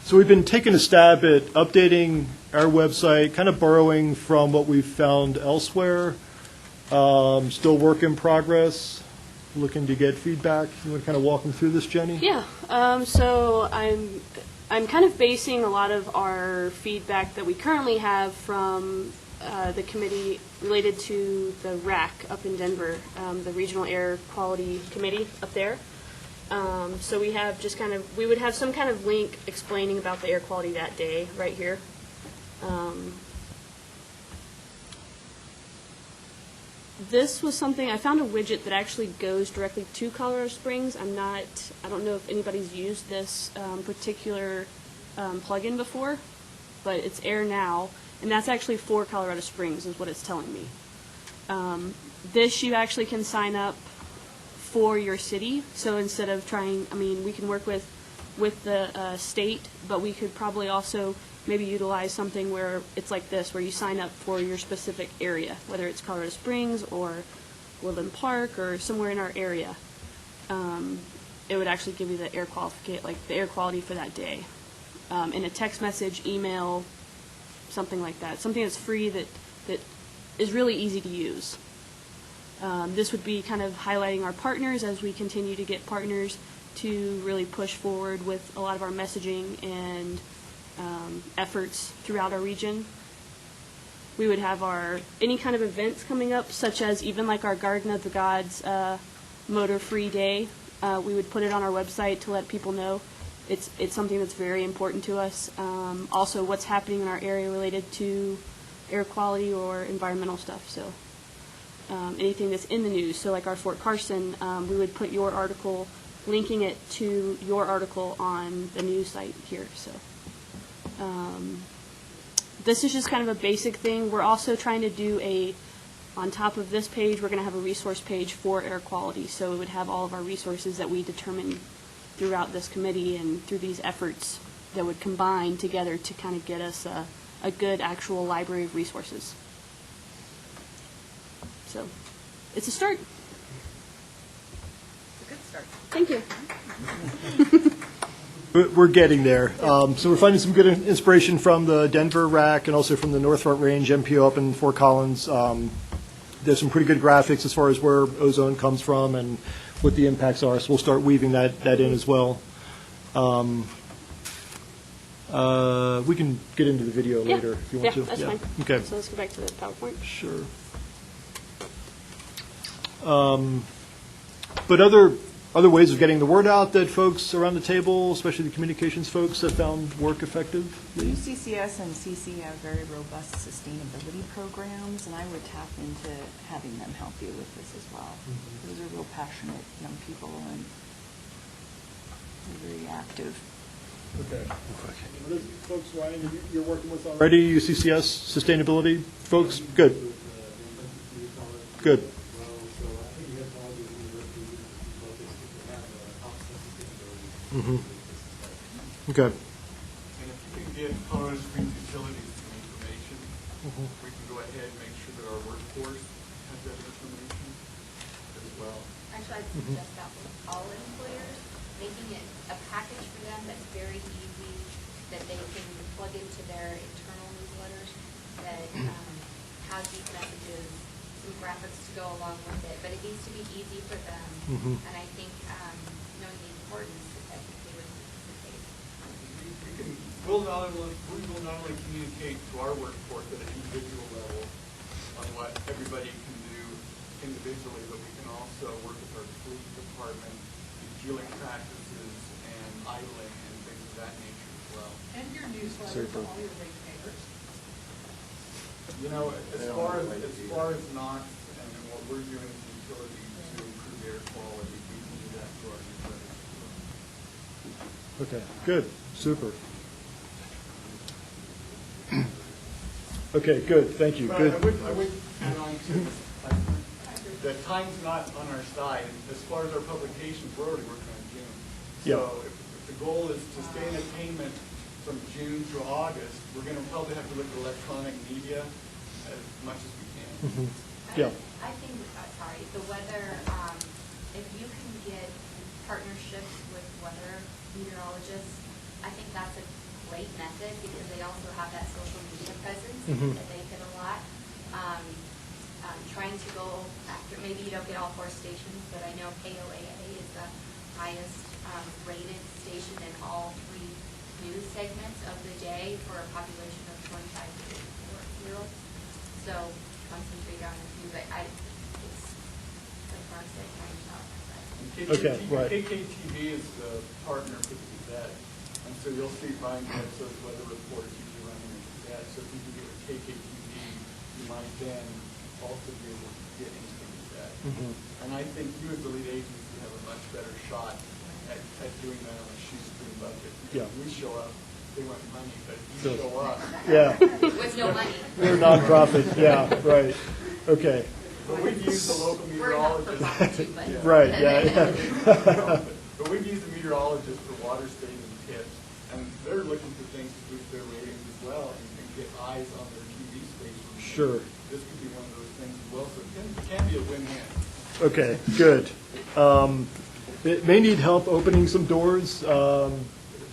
[SPEAKER 1] So we've been taking a stab at updating our website, kind of borrowing from what we've found elsewhere. Still work in progress, looking to get feedback. You want to kind of walk them through this, Jenny?
[SPEAKER 2] Yeah. So I'm kind of basing a lot of our feedback that we currently have from the committee related to the RAC up in Denver, the Regional Air Quality Committee up there. So we have just kind of, we would have some kind of link explaining about the air quality that day right here. This was something, I found a widget that actually goes directly to Colorado Springs. I don't know if anybody's used this particular plugin before, but it's Air Now, and that's actually for Colorado Springs is what it's telling me. This you actually can sign up for your city, so instead of trying, we can work with the state, but we could probably also maybe utilize something where it's like this, where you sign up for your specific area, whether it's Colorado Springs or Woodland Park or somewhere in our area. It would actually give you the air quality for that day. In a text message, email, something like that. Something that's free that is really easy to use. This would be kind of highlighting our partners as we continue to get partners to really push forward with a lot of our messaging and efforts throughout our region. We would have any kind of events coming up, such as even like our Garden of the Gods motor-free day. We would put it on our website to let people know. it's something that's very important to us. Also, what's happening in our area related to air quality or environmental stuff. So anything that's in the news. So like our Fort Carson, we would put your article, linking it to your article on the news site here. So this is just kind of a basic thing. We're also trying to do on top of this page, we're going to have a resource page for air quality. So it would have all of our resources that we determine throughout this committee and through these efforts that would combine together to kind of get us a good actual library of resources. So it's a start.
[SPEAKER 14] It's a good start.
[SPEAKER 2] Thank you.
[SPEAKER 1] We're getting there. So we're finding some good inspiration from the Denver RAC and also from the North Front Range MPO up in Fort Collins. There's some pretty good graphics as far as where ozone comes from and what the impacts are. So we'll start weaving that in as well. We can get into the video later if you want to.
[SPEAKER 2] Yeah, that's fine.
[SPEAKER 1] Okay.
[SPEAKER 2] So let's go back to the PowerPoint.
[SPEAKER 1] Sure. But other ways of getting the word out that folks around the table, especially the communications folks, have found work effective?
[SPEAKER 14] UCCS and CC have very robust sustainability programs, and I would tap into having them help you with this as well. Those are real passionate young people, and they're very active.
[SPEAKER 1] Okay. Those folks, Ryan, you're working with already, UCCS sustainability folks? Good. Good. Mm-hmm. Okay.
[SPEAKER 15] And if you can get Colorado Springs utilities some information, we can go ahead and make sure that our workforce has that information as well.
[SPEAKER 16] Actually, I'd suggest that with all employers, making it a package for them that's very easy, that they can plug into their internal newsletters, that has these messages, some graphics to go along with it, but it needs to be easy for them. And I think knowing the importance, I think they would participate.
[SPEAKER 15] We will not only communicate to our workforce at an individual level on what everybody can do individually, but we can also work with our police department in fueling practices and idling and things of that nature as well.
[SPEAKER 13] And your newsletter for all your ratepayers.
[SPEAKER 15] You know, as far as NOx and what we're doing as utilities to improve air quality, we can do that through our newsletter as well.
[SPEAKER 1] Okay, good, super. Okay, good, thank you,
[SPEAKER 15] But
[SPEAKER 1] good.
[SPEAKER 15] I would add on to that time's not on our side. As far as our publications, we're already working on June. So if the goal is to stay in attainment from June through August, we're going to probably have to look at electronic media as much as we can.
[SPEAKER 1] Yeah.
[SPEAKER 16] I think, sorry, the weather, if you can get partnerships with weather meteorologists, I think that's a great method because they also have that social media presence that they get a lot. Trying to go after, maybe you don't get all 4 stations, but I know KOAA is the highest rated station in all 3 news segments of the day for a population of 25 to 34-year-olds. So concentrate on a few, but it's the first that comes out.
[SPEAKER 1] Okay, right.
[SPEAKER 15] KKTV is the partner for the Gazette, and so you'll see Brian Bledsoe's weather report usually running in the Gazette. So if you can get with KKTV, you might then also be able to get into the Gazette. And I think you as the lead agency have a much better shot at doing that on a shoestring budget.
[SPEAKER 1] Yeah.
[SPEAKER 15] We show up, they want money, but you show up.
[SPEAKER 1] Yeah.
[SPEAKER 16] With no money.
[SPEAKER 1] We're a nonprofit, yeah, right, okay.
[SPEAKER 15] But we've used the local meteorologist.
[SPEAKER 1] Right, yeah.
[SPEAKER 15] But we've used the meteorologist for water stations and tips, and they're looking for things to boost their ratings as well and get eyes on their TV stations.
[SPEAKER 1] Sure.
[SPEAKER 15] This could be one of those things as well, so it can be a win-win.
[SPEAKER 1] Okay, good. It may need help opening some doors.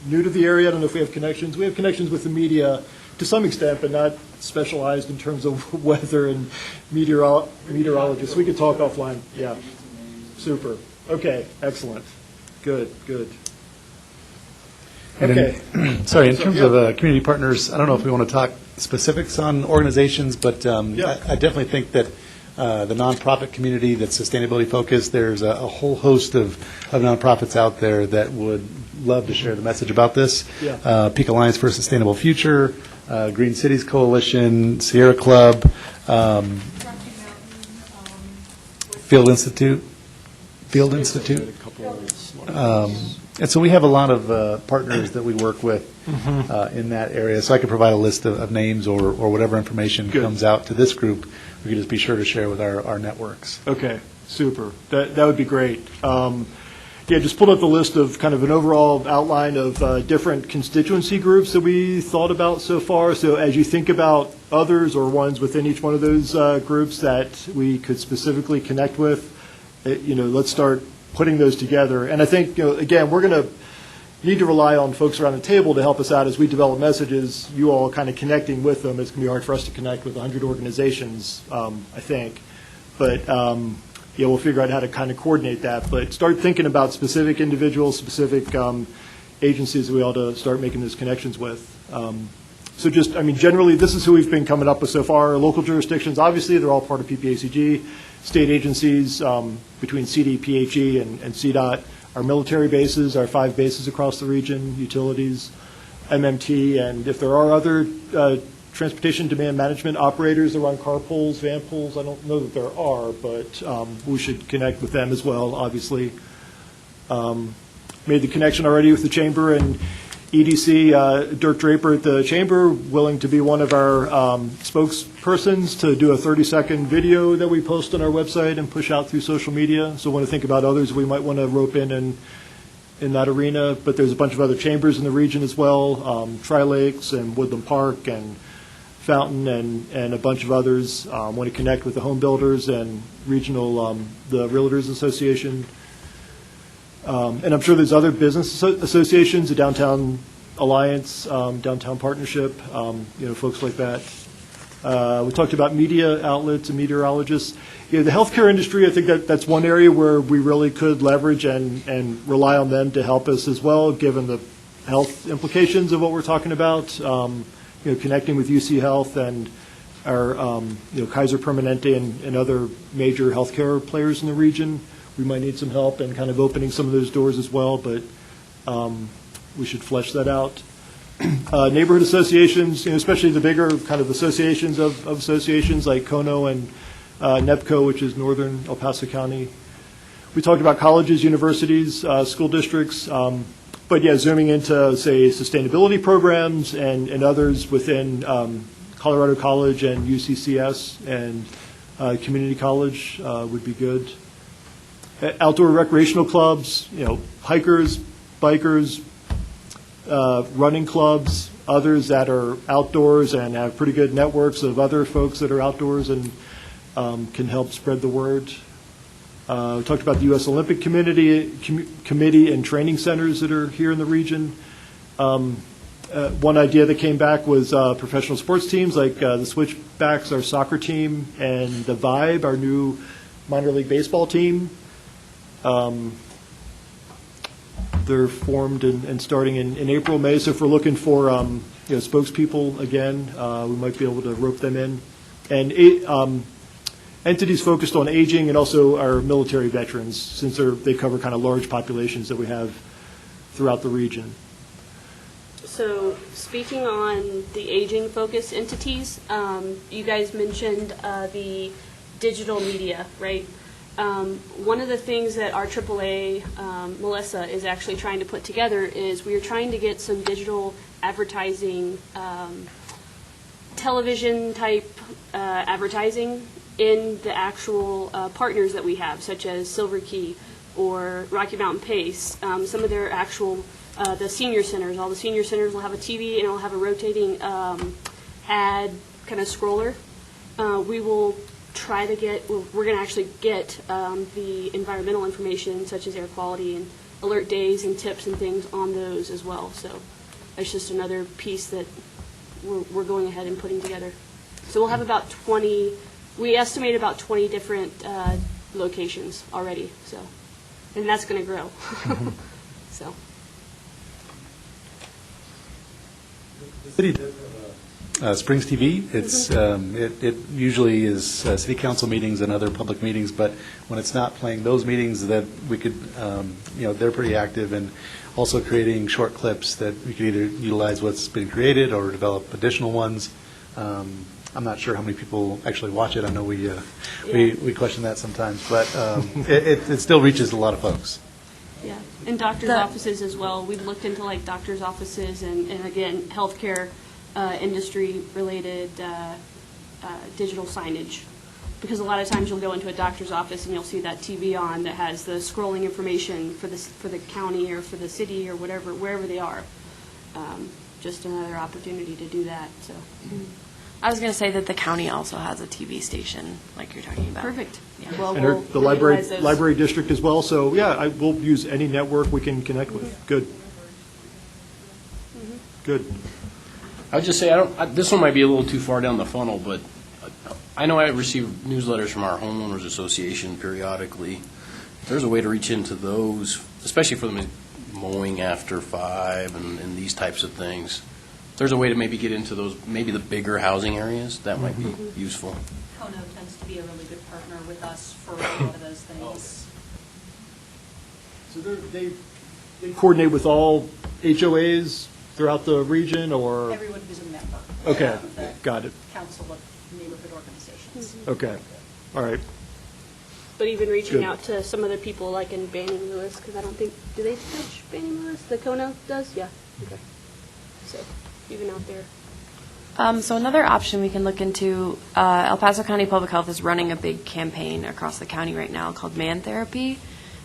[SPEAKER 1] New to the area, I don't know if we have connections. We have connections with the media to some extent, but not specialized in terms of weather and meteorologists. We could talk offline. Yeah. Super. Okay, excellent. Good, good.
[SPEAKER 9] And
[SPEAKER 1] Okay.
[SPEAKER 9] Sorry, in terms of community partners, I don't know if we want to talk specifics on organizations, but I definitely think that the nonprofit community that's sustainability focused. There's a whole host of nonprofits out there that would love to share the message about this.
[SPEAKER 1] Yeah.
[SPEAKER 9] Peak Alliance for a Sustainable Future, Green Cities Coalition, Sierra Club, Field Institute. And so we have a lot of partners that we work with in that area. So I can provide a list of names or whatever information comes out to this group. We can just be sure to share with our networks.
[SPEAKER 1] Okay, super. That would be great. Yeah, just pulled up the list of kind of an overall outline of different constituency groups that we thought about so far. So as you think about others or ones within each one of those groups that we could specifically connect with, let's start putting those together. And I think, again, we're going to need to rely on folks around the table to help us out as we develop messages, you all kind of connecting with them. It's going to be hard for us to connect with 100 organizations, I think. But we'll figure out how to kind of coordinate that. But start thinking about specific individuals, specific agencies that we ought to start making those connections with. So generally, this is who we've been coming up with so far. Local jurisdictions, obviously, they're all part of PPACG. State agencies, between CD, PHE, and CDOT. Our military bases, our 5 bases across the region, utilities, MMT, and if there are other transportation demand management operators that run car pools, van pools, I don't know that there are, but we should connect with them as well, obviously. Made the connection already with the Chamber and EDC, Dirk Draper at the Chamber, willing to be one of our spokespersons to do a 30-second video that we post on our website and push out through social media. So I want to think about others we might want to rope in that arena. But there's a bunch of other chambers in the region as well, Tri-Lakes and Woodland Park and Fountain and a bunch of others. Want to connect with the home builders and regional, the Realtors Association. And I'm sure there's other business associations, the Downtown Alliance, Downtown Partnership, folks like that. We talked about media outlets and meteorologists. The healthcare industry, I think that's one area where we really could leverage and rely on them to help us as well, given the health implications of what we're talking about. Connecting with UC Health and our Kaiser Permanente and other major healthcare players in the region. We might need some help in kind of opening some of those doors as well, but we should flesh that out. Neighborhood associations, especially the bigger kind of associations of associations like KONO and NEPCO, which is Northern El Paso County. We talked about colleges, universities, school districts, but zooming into, say, sustainability programs and others within Colorado College and UCCS and community college would be good. Outdoor recreational clubs, hikers, bikers, running clubs, others that are outdoors and have pretty good networks of other folks that are outdoors and can help spread the word. We talked about the U.S. Olympic Committee and training centers that are here in the region. One idea that came back was professional sports teams like the Switchbacks, our soccer team, and the Vibe, our new minor league baseball team. They're formed and starting in April, May. So if we're looking for spokespeople again, we might be able to rope them in. And entities focused on aging and also our military veterans, since they cover kind of large populations that we have throughout the region.
[SPEAKER 2] So speaking on the aging focused entities, you guys mentioned the digital media, right? One of the things that our AAA, Melissa, is actually trying to put together is we are trying to get some digital advertising, television-type advertising in the actual partners that we have, such as Silver Key or Rocky Mountain Pace. Some of their actual, the senior centers, all the senior centers will have a TV and it'll have a rotating ad kind of scroller. We will try to get, we're going to actually get the environmental information such as air quality and alert days and tips and things on those as well. So that's just another piece that we're going ahead and putting together. So we'll have about 20, we estimate about 20 different locations already. So, and that's going to grow. So.
[SPEAKER 9] The city does have Springs TV. It's it usually is city council meetings and other public meetings, but when it's not playing those meetings, that we could, they're pretty active and also creating short clips that we could either utilize what's been created or develop additional ones. I'm not sure how many people actually watch it. I know we question that sometimes, but it still reaches a lot of folks.
[SPEAKER 2] Yeah, and doctors' offices as well. We've looked into like doctors' offices and again, healthcare industry-related digital signage. Because a lot of times you'll go into a doctor's office and you'll see that TV on that has the scrolling information for the county or for the city or whatever, wherever they are. Just another opportunity to do that, so.
[SPEAKER 7] I was going to say that the county also has a TV station, like you're talking about.
[SPEAKER 2] Perfect.
[SPEAKER 7] Yeah.
[SPEAKER 2] Well,
[SPEAKER 1] And
[SPEAKER 2] we'll
[SPEAKER 1] the library
[SPEAKER 2] utilize those.
[SPEAKER 1] library district as well, so yeah, we'll use any network we can connect with. Good. Good.
[SPEAKER 10] I would just say, this one might be a little too far down the funnel, but I know I receive newsletters from our homeowners association periodically. If there's a way to reach into those, especially for the mowing after 5 and these types of things, if there's a way to maybe get into those, maybe the bigger housing areas, that might be useful.
[SPEAKER 17] Kono tends to be a really good partner with us for a lot of those things.
[SPEAKER 1] So they coordinate with all HOAs throughout the region, or?
[SPEAKER 17] Everyone who's a member.
[SPEAKER 1] Okay,
[SPEAKER 17] of the
[SPEAKER 1] got it.
[SPEAKER 17] Council of Neighborhood Organizations.
[SPEAKER 1] Okay, all right.
[SPEAKER 2] But even reaching
[SPEAKER 1] Good.
[SPEAKER 2] out to some other people like in Banning Lewis, because I don't think, do they touch Banning Lewis? The Kono does? Yeah, okay. So, even out there.
[SPEAKER 7] So another option we can look into, El Paso County Public Health is running a big campaign across the county right now called Man Therapy.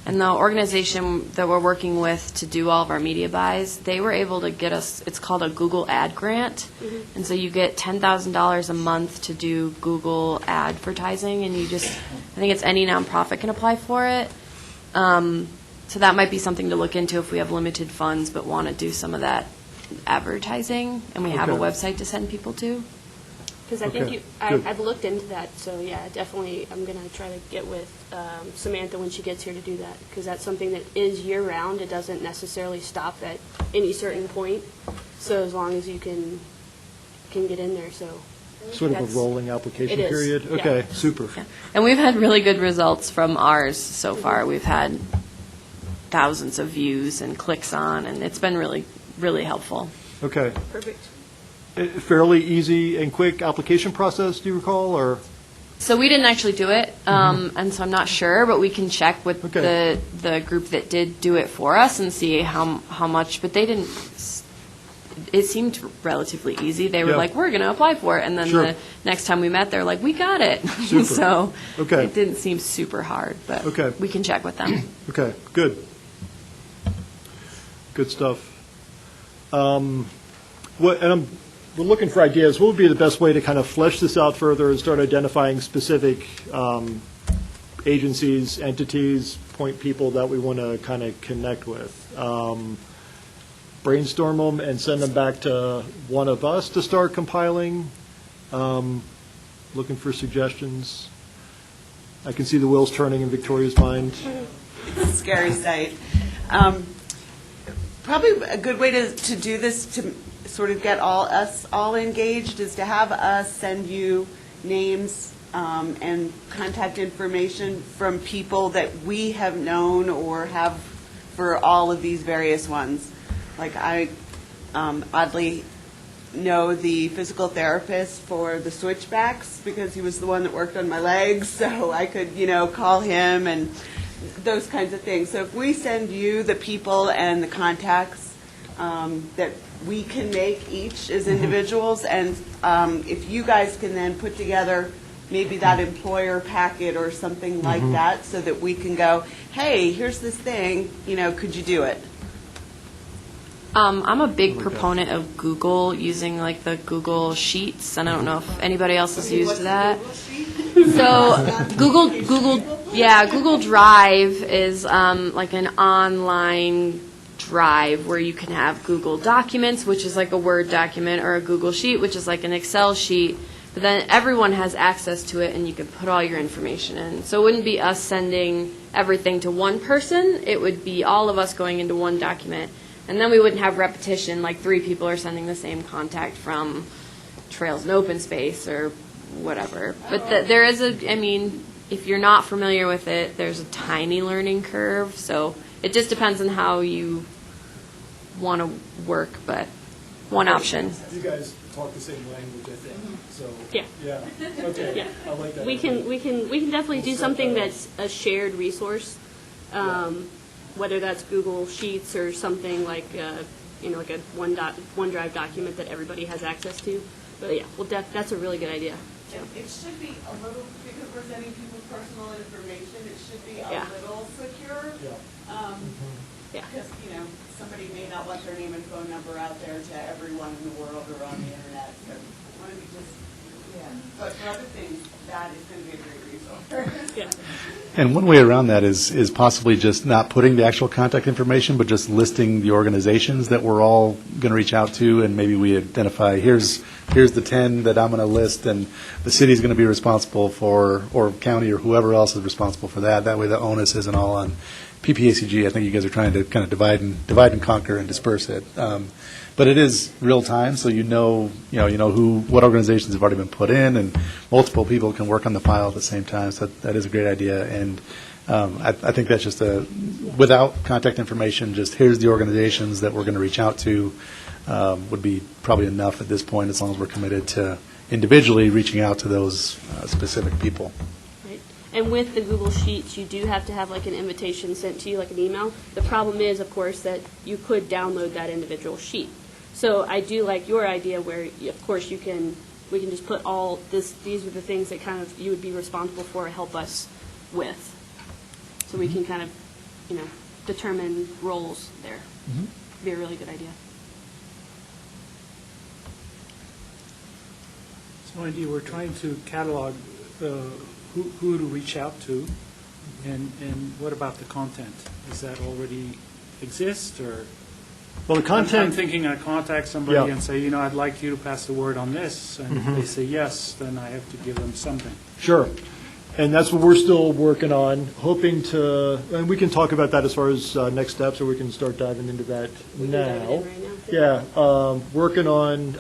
[SPEAKER 7] And the organization that we're working with to do all of our media buys, they were able to get us, it's called a Google ad grant. And so you get $10,000 a month to do Google advertising, and I think it's any nonprofit can apply for it. So that might be something to look into if we have limited funds but want to do some of that advertising, and we have a
[SPEAKER 1] Okay.
[SPEAKER 7] website to send people to.
[SPEAKER 2] Because I think
[SPEAKER 1] Okay,
[SPEAKER 2] you,
[SPEAKER 1] good.
[SPEAKER 2] I've looked into that, so yeah, definitely I'm going to try to get with Samantha when she gets here to do that, because that's something that is year-round. It doesn't necessarily stop at any certain point, so as long as you can get in there, so.
[SPEAKER 1] Sort of
[SPEAKER 2] that's-
[SPEAKER 1] a rolling application
[SPEAKER 2] it is,
[SPEAKER 1] period?
[SPEAKER 2] yeah.
[SPEAKER 1] Okay, super.
[SPEAKER 7] Yeah. And we've had really good results from ours so far. We've had thousands of views and clicks on, and it's been really, really helpful.
[SPEAKER 1] Okay.
[SPEAKER 2] Perfect.
[SPEAKER 1] Fairly easy and quick application process, do you recall, or?
[SPEAKER 7] So we didn't actually do it, and so I'm not sure, but we can check with
[SPEAKER 1] Okay.
[SPEAKER 7] the group that did do it for us and see how much, but they didn't, it seemed relatively easy. They were
[SPEAKER 1] Yeah.
[SPEAKER 7] like, we're going to apply for it, and then
[SPEAKER 1] Sure.
[SPEAKER 7] the next time we met, they're like, we got it.
[SPEAKER 1] Super.
[SPEAKER 7] So
[SPEAKER 1] Okay.
[SPEAKER 7] it didn't seem super hard, but
[SPEAKER 1] Okay.
[SPEAKER 7] we can check with them.
[SPEAKER 1] Okay, good. Good stuff. We're looking for ideas. What would be the best way to kind of flesh this out further and start identifying specific agencies, entities, point people that we want to kind of connect with? Brainstorm them and send them back to one of us to start compiling? Looking for suggestions? I can see the wheels turning in Victoria's mind.
[SPEAKER 6] It's a scary sight. Probably a good way to do this, to sort of get us all engaged, is to have us send you names and contact information from people that we have known or have for all of these various ones. Like I oddly know the physical therapist for the switchbacks because he was the one that worked on my legs, so I could, call him and those kinds of things. So if we send you the people and the contacts that we can make each as individuals, and if you guys can then put together maybe that employer packet or something like that, so that we can go, hey, here's this thing, could you do it?
[SPEAKER 7] I'm a big proponent of Google, using like the Google Sheets, and I don't know if anybody else has used that. So Google Drive is like an online drive where you can have Google Documents, which is like a Word document, or a Google Sheet, which is like an Excel sheet. But then everyone has access to it, and you can put all your information in. So it wouldn't be us sending everything to one person. It would be all of us going into one document. And then we wouldn't have repetition, like 3 people are sending the same contact from trails and open space or whatever. But there is I mean, if you're not familiar with it, there's a tiny learning curve. So it just depends on how you want to work, but one option.
[SPEAKER 1] You guys talk the same language, I think, so.
[SPEAKER 2] Yeah.
[SPEAKER 1] Okay,
[SPEAKER 2] Yeah.
[SPEAKER 1] I like that.
[SPEAKER 2] We can definitely do something that's a shared resource, whether that's Google Sheets or something like, like a OneDrive document that everybody has access to. But yeah, well, that's a really good idea.
[SPEAKER 6] It should be a little, because we're sending people's personal information, it should be a little secure. Because, somebody may not want their name and phone number out there to everyone in the world or on the internet. So why don't we just, but for other things, that is going to be a great resource.
[SPEAKER 9] And one way around that is possibly just not putting the actual contact information, but just listing the organizations that we're all going to reach out to, and maybe we identify, here's the 10 that I'm going to list, and the city's going to be responsible for, or county or whoever else is responsible for that. That way the onus isn't all on PPACG. I think you guys are trying to kind of divide and conquer and disperse it. But it is real time, so you know what organizations have already been put in, and multiple people can work on the file at the same time. So that is a great idea, and I think that's just without contact information, just here's the organizations that we're going to reach out to would be probably enough at this point, as long as we're committed to individually reaching out to those specific people.
[SPEAKER 2] And with the Google Sheets, you do have to have like an invitation sent to you, like an email. The problem is, of course, that you could download that individual sheet. So I do like your idea where, of course, we can just put all this. These are the things that kind of you would be responsible for, help us with. So we can kind of, determine roles there. Be a really good idea.
[SPEAKER 3] So Andy, we're trying to catalog who to reach out to, and what about the content? Does that already exist, or?
[SPEAKER 1] Well, the content.
[SPEAKER 3] I'm thinking I contact somebody and say, I'd like you to pass the word on this, and if they say yes, then I have to give them something.
[SPEAKER 1] Sure. And that's what we're still working on, hoping to, and we can talk about that as far as next steps, or we can start diving into that now. Working on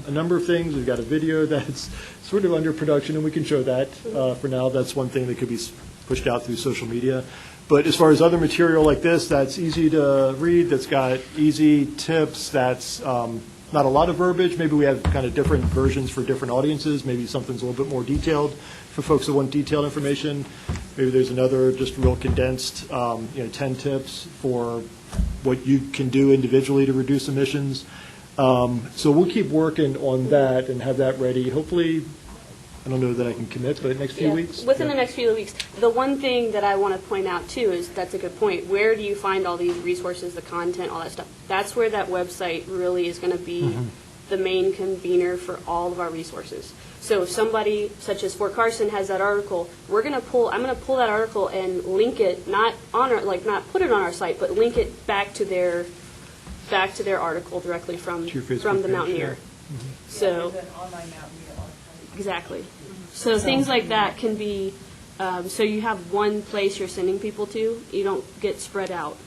[SPEAKER 1] a number of things. We've got a video that's sort of under production, and we can show that for now. That's one thing that could be pushed out through social media. But as far as other material like this, that's easy to read, that's got easy tips, that's not a lot of verbiage. Maybe we have kind of different versions for different audiences. Maybe something's a little bit more detailed for folks that want detailed information. Maybe there's another just real condensed, 10 tips for what you can do individually to reduce emissions. So we'll keep working on that and have that ready. Hopefully, I don't know that I can commit, but next few weeks?
[SPEAKER 2] Within the next few weeks. The one thing that I want to point out, too, is that's a good point. Where do you find all these resources, the content, all that stuff? That's where that website really is going to be the main convener for all of our resources. So if somebody, such as Fort Carson, has that article, I'm going to pull that article and link it, not put it on our site, but link it back to their article directly from the Mountaineer. So
[SPEAKER 6] There's an online Mountaineer archive.
[SPEAKER 2] Exactly. So things like that can be, so you have one place you're sending people to, you don't get spread out.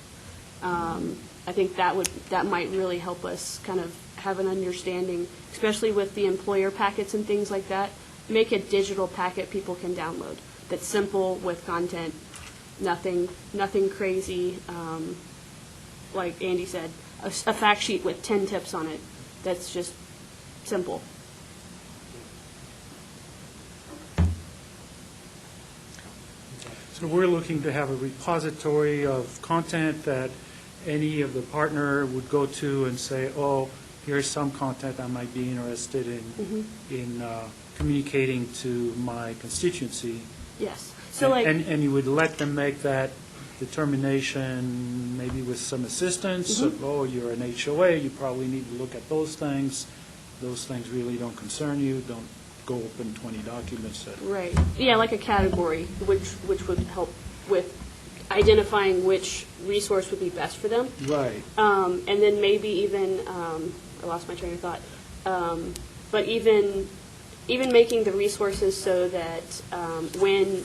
[SPEAKER 2] I think that might really help us kind of have an understanding, especially with the employer packets and things like that. Make a digital packet people can download that's simple with content, nothing crazy. Like Andy said, a fact sheet with 10 tips on it that's just simple.
[SPEAKER 3] So we're looking to have a repository of content that any of the partner would go to and say, oh, here's some content I might be interested in communicating to my constituency.
[SPEAKER 2] Yes.
[SPEAKER 3] So and you would let them make that determination maybe with some assistance of, oh, you're an HOA, you probably need to look at those things. Those things really don't concern you. Don't go open 20 documents.
[SPEAKER 2] Right. Yeah, like a category, which would help with identifying which resource would be best for them.
[SPEAKER 3] Right.
[SPEAKER 2] And then maybe even, I lost my train of thought, but even making the resources so that when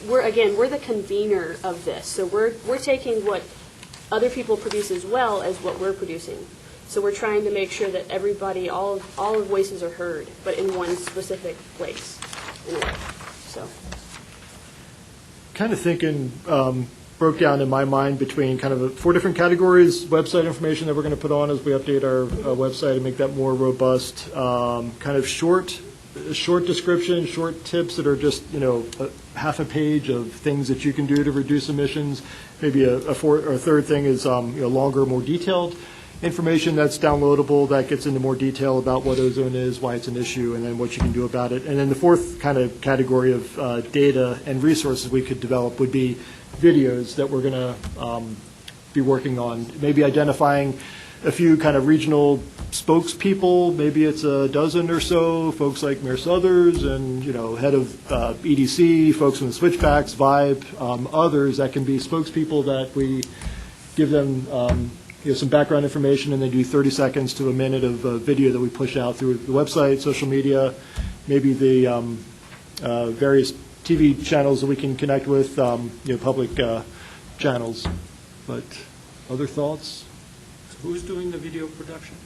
[SPEAKER 2] we're the convener of this, so we're taking what other people produce as well as what we're producing. So we're trying to make sure that everybody, all of voices are heard, but in one specific place, in a way. So.
[SPEAKER 1] Kind of thinking, broke down in my mind between kind of 4 different categories: website information that we're going to put on as we update our website and make that more robust, kind of short description, short tips that are just, half a page of things that you can do to reduce emissions. Maybe a third thing is longer, more detailed information that's downloadable that gets into more detail about what ozone is, why it's an issue, and then what you can do about it. And then the fourth kind of category of data and resources we could develop would be videos that we're going to be working on, maybe identifying a few kind of regional spokespeople, maybe it's a dozen or so, folks like Mayor Southers and, head of EDC, folks from the Switchbacks, Vibe, others that can be spokespeople that we give them some background information, and they do 30 seconds to a minute of video that we push out through the website, social media, maybe the various TV channels that we can connect with, public channels. But other thoughts?
[SPEAKER 3] Who's doing the video production?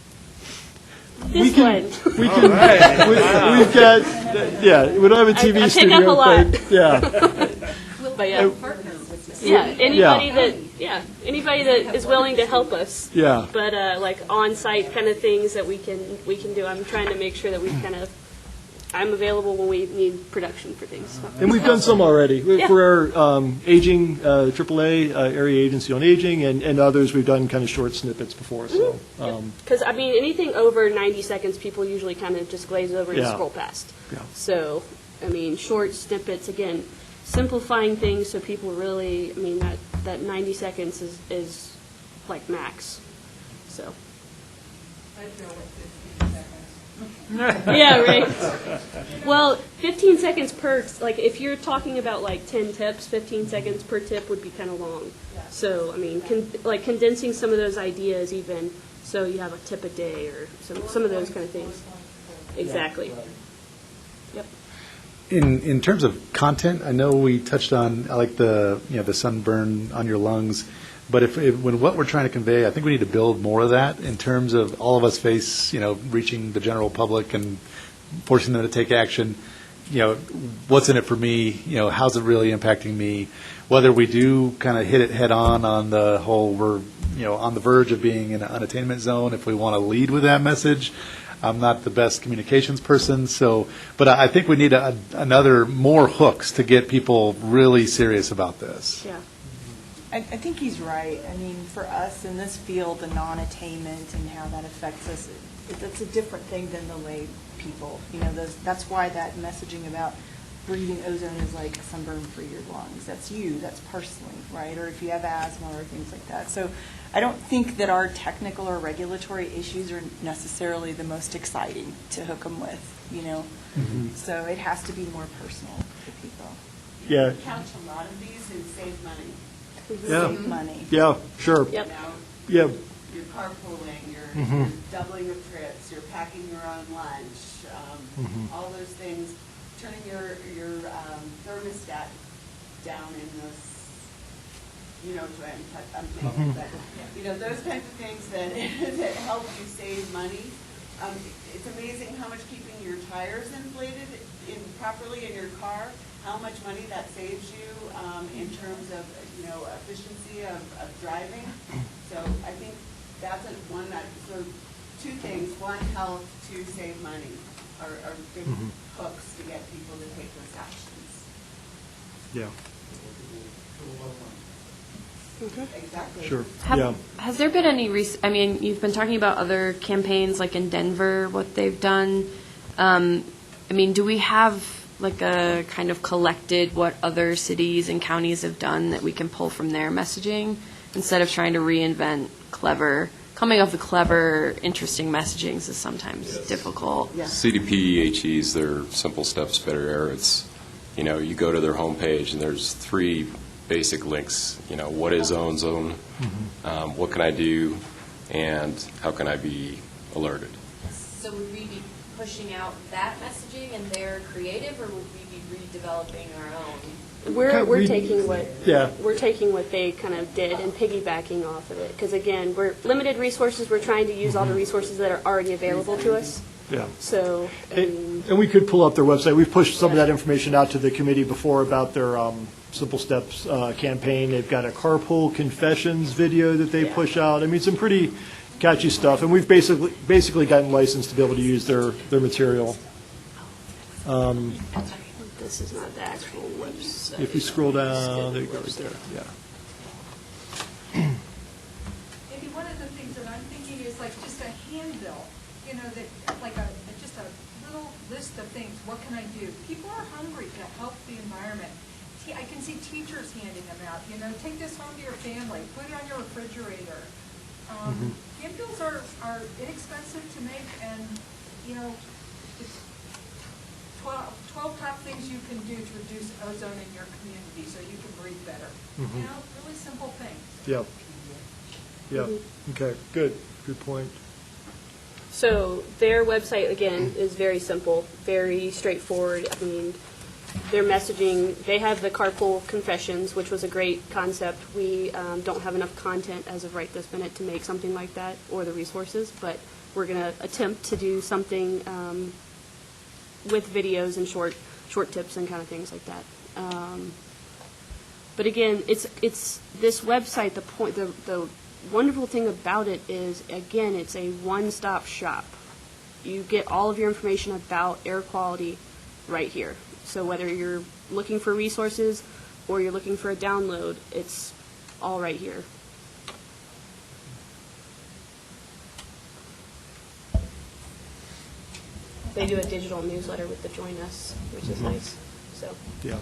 [SPEAKER 2] This one.
[SPEAKER 1] We've got, we don't have a TV
[SPEAKER 2] I
[SPEAKER 1] studio.
[SPEAKER 2] pick up a lot.
[SPEAKER 1] But, yeah.
[SPEAKER 2] But anybody that is willing to help us.
[SPEAKER 1] Yeah.
[SPEAKER 2] But like on-site kind of things that we can do. I'm trying to make sure that we I'm available when we need production for things.
[SPEAKER 1] And we've done some already.
[SPEAKER 2] Yeah.
[SPEAKER 1] For our aging, AAA, Area Agency on Aging, and others, we've done kind of short snippets before. So,
[SPEAKER 2] because anything over 90 seconds, people usually kind of just glaze over and
[SPEAKER 1] Yeah.
[SPEAKER 2] scroll past.
[SPEAKER 1] Yeah.
[SPEAKER 2] So, short snippets, again, simplifying things so people really, that 90 seconds is like max. So.
[SPEAKER 13] I feel like 15 seconds.
[SPEAKER 2] Yeah, right. Well, 15 seconds per, if you're talking about 10 tips, 15 seconds per tip would be kind of long. So, condensing some of those ideas even, so you have a tip a day or some of those kind of things. Exactly. Yep.
[SPEAKER 9] In terms of content, I know we touched on, the sunburn on your lungs. But when what we're trying to convey, I think we need to build more of that in terms of all of us face, reaching the general public and forcing them to take action. What's in it for me? How's it really impacting me? Whether we do kind of hit it head on the whole, we're, on the verge of being in an unattainment zone, if we want to lead with that message. I'm not the best communications person, but I think we need more hooks to get people really serious about this.
[SPEAKER 2] Yeah.
[SPEAKER 14] I think he's right. For us in this field, the non-attainment and how that affects us, it's a different thing than the lay people. That's why that messaging about breathing ozone is like sunburn for your lungs. That's you. That's personally, right? Or if you have asthma or things like that. So I don't think that our technical or regulatory issues are necessarily the most exciting to hook them with,
[SPEAKER 1] Mm-hmm.
[SPEAKER 14] So it has to be more personal to people.
[SPEAKER 1] Yeah.
[SPEAKER 6] Couch a lot of these and save money.
[SPEAKER 1] Yeah.
[SPEAKER 14] Save money.
[SPEAKER 1] Yeah, sure.
[SPEAKER 2] Yep.
[SPEAKER 1] Yeah.
[SPEAKER 6] You're carpooling, you're doubling your trips, you're packing your own lunch, all those things. Turning your thermostat down in those, I'm thinking that, those kinds of things that that help you save money. It's amazing how much keeping your tires inflated properly in your car, how much money that saves you in terms of efficiency of driving. So I think that's one. So 2 things: one, health; 2, save money. Are big hooks to get people to take those actions.
[SPEAKER 1] Yeah.
[SPEAKER 6] Exactly.
[SPEAKER 1] Sure.
[SPEAKER 7] Has there been any you've been talking about other campaigns like in Denver, what they've done. Do we have a kind of collected what other cities and counties have done that we can pull from their messaging instead of trying to reinvent coming up with clever, interesting messagings is sometimes difficult.
[SPEAKER 6] Yeah.
[SPEAKER 4] CDPHEs, their Simple Steps, Better Air, it's, you go to their homepage and there's 3 basic links. What is Ozone? What can I do? And how can I be alerted?
[SPEAKER 7] So would we be pushing out that messaging and they're creative, or would we be redeveloping our own?
[SPEAKER 2] We're taking
[SPEAKER 1] Yeah.
[SPEAKER 2] we're taking what they kind of did and piggybacking off of it. Because again, we're limited resources. We're trying to use all the resources that are already available to us.
[SPEAKER 1] Yeah.
[SPEAKER 2] So, I mean,
[SPEAKER 1] And we could pull up their website. We've pushed some of that information out to the committee before about their Simple Steps campaign. They've got a carpool confessions video that they push out. I mean, some pretty catchy stuff. And we've basically gotten licensed to be able to use their material.
[SPEAKER 2] this is not the actual website.
[SPEAKER 1] If you scroll down, there you go, right there. Yeah.
[SPEAKER 13] Maybe one of the things that I'm thinking is like just a handbill, you know, that like just a little list of things. What can I do? People are hungry to help the environment. I can see teachers handing them out. You know, take this home to your family. Put it on your refrigerator. Handbills are inexpensive to make, and you know, it's 12 top things you can do to reduce ozone in your community so you can breathe better. You know, really simple things.
[SPEAKER 1] Yep. Yep. Okay, good. Good point.
[SPEAKER 2] So their website, again, is very simple, very straightforward. I mean, their messaging, they have the carpool confessions, which was a great concept. We don't have enough content as of right this minute to make something like that, or the resources, but we're going to attempt to do something with videos and short tips and kind of things like that. But again, it's this website. The wonderful thing about it is, again, it's a one-stop shop. You get all of your information about air quality right here. So whether you're looking for resources or you're looking for a download, it's all right here. They do a digital newsletter with the Join Us, which is nice. So.
[SPEAKER 1] Yeah.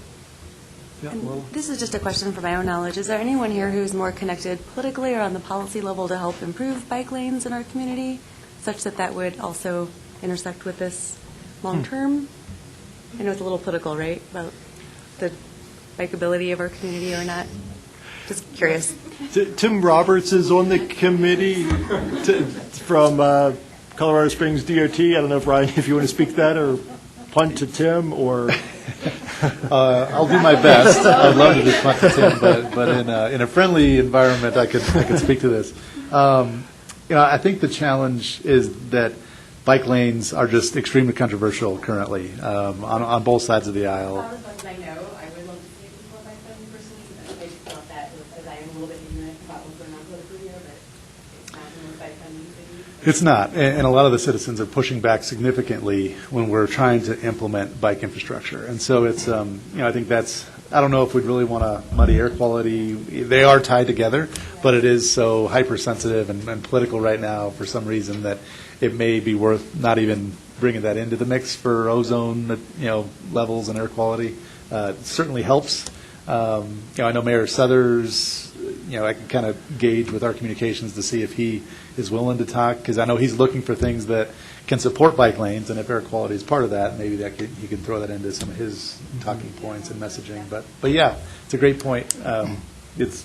[SPEAKER 1] Yeah, well,
[SPEAKER 7] This is just a question for my own knowledge. Is there anyone here who's more connected politically or on the policy level to help improve bike lanes in our community, such that that would also intersect with this long-term? I know it's a little political, right, about the bikeability of our community or not? Just curious.
[SPEAKER 1] Tim Roberts is on the committee from Colorado Springs DOT. I don't know, Brian, if you want to speak to that or punt to Tim or...
[SPEAKER 9] I'll do my best. I'd love to do punt to Tim, but in a friendly environment, I could speak to this. I think the challenge is that bike lanes are just extremely controversial currently on both sides of the aisle.
[SPEAKER 18] As much as I know, I would love to see it before bike lane personally, because I just thought that, because I am a little bit ignorant about what's going on politically here, but it's not the most bike friendly city.
[SPEAKER 9] It's not, and a lot of the citizens are pushing back significantly when we're trying to implement bike infrastructure. And so it's, I think that's, I don't know if we'd really want to muddy air quality. They are tied together, but it is so hypersensitive and political right now for some reason that it may be worth not even bringing that into the mix for ozone, levels and air quality. It certainly helps. I know Mayor Suthers, I can kind of gauge with our communications to see if he is willing to talk, because I know he's looking for things that can support bike lanes, and if air quality is part of that, maybe he could throw that into some of his talking points and messaging. But yeah, it's a great point. It's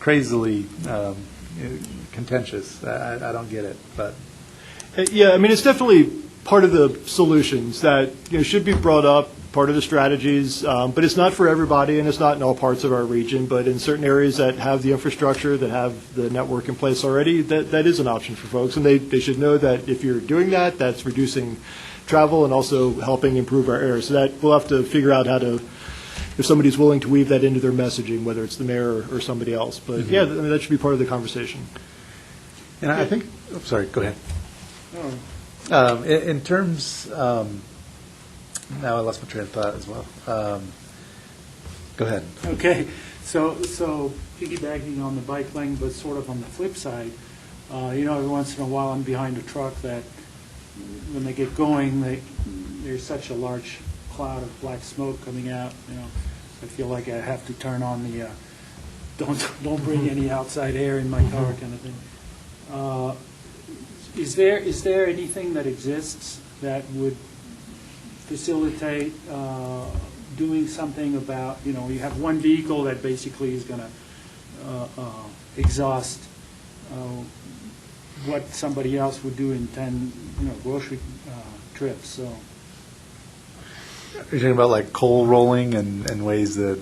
[SPEAKER 9] crazily contentious. I don't get it, but.
[SPEAKER 1] Yeah, I mean, it's definitely part of the solutions that should be brought up, part of the strategies, but it's not for everybody, and it's not in all parts of our region, but in certain areas that have the infrastructure, that have the network in place already, that is an option for folks, and they should know that if you're doing that, that's reducing travel and also helping improve our air. So that we'll have to figure out how to, if somebody's willing to weave that into their messaging, whether it's the mayor or somebody else. But yeah, I mean, that should be part of the conversation.
[SPEAKER 9] And I think, sorry, go ahead. In terms, now I lost my train of thought as well. Go ahead.
[SPEAKER 3] Okay, so piggybacking on the bike lane, but sort of on the flip side, every once in a while I'm behind a truck that when they get going, there's such a large cloud of black smoke coming out. I feel like I have to turn on the don't bring any outside air in my car kind of thing. Is there anything that exists that would facilitate doing something about, you have one vehicle that basically is going to exhaust what somebody else would do in 10 grocery trips. So
[SPEAKER 9] Are you talking about like coal rolling and ways to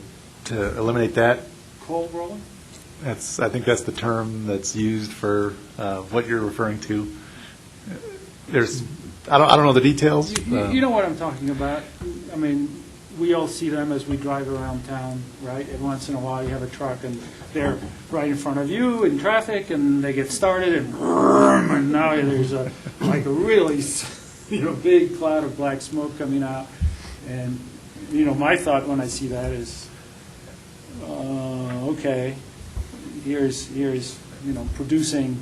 [SPEAKER 9] eliminate that?
[SPEAKER 3] Coal rolling?
[SPEAKER 9] I think that's the term that's used for what you're referring to. I don't know the details.
[SPEAKER 3] You know what I'm talking about. I mean, we all see them as we drive around town, right? Every once in a while, you have a truck, and they're right in front of you in traffic, and they get started, and now there's a really, big cloud of black smoke coming out. And, my thought when I see that is, okay, here's producing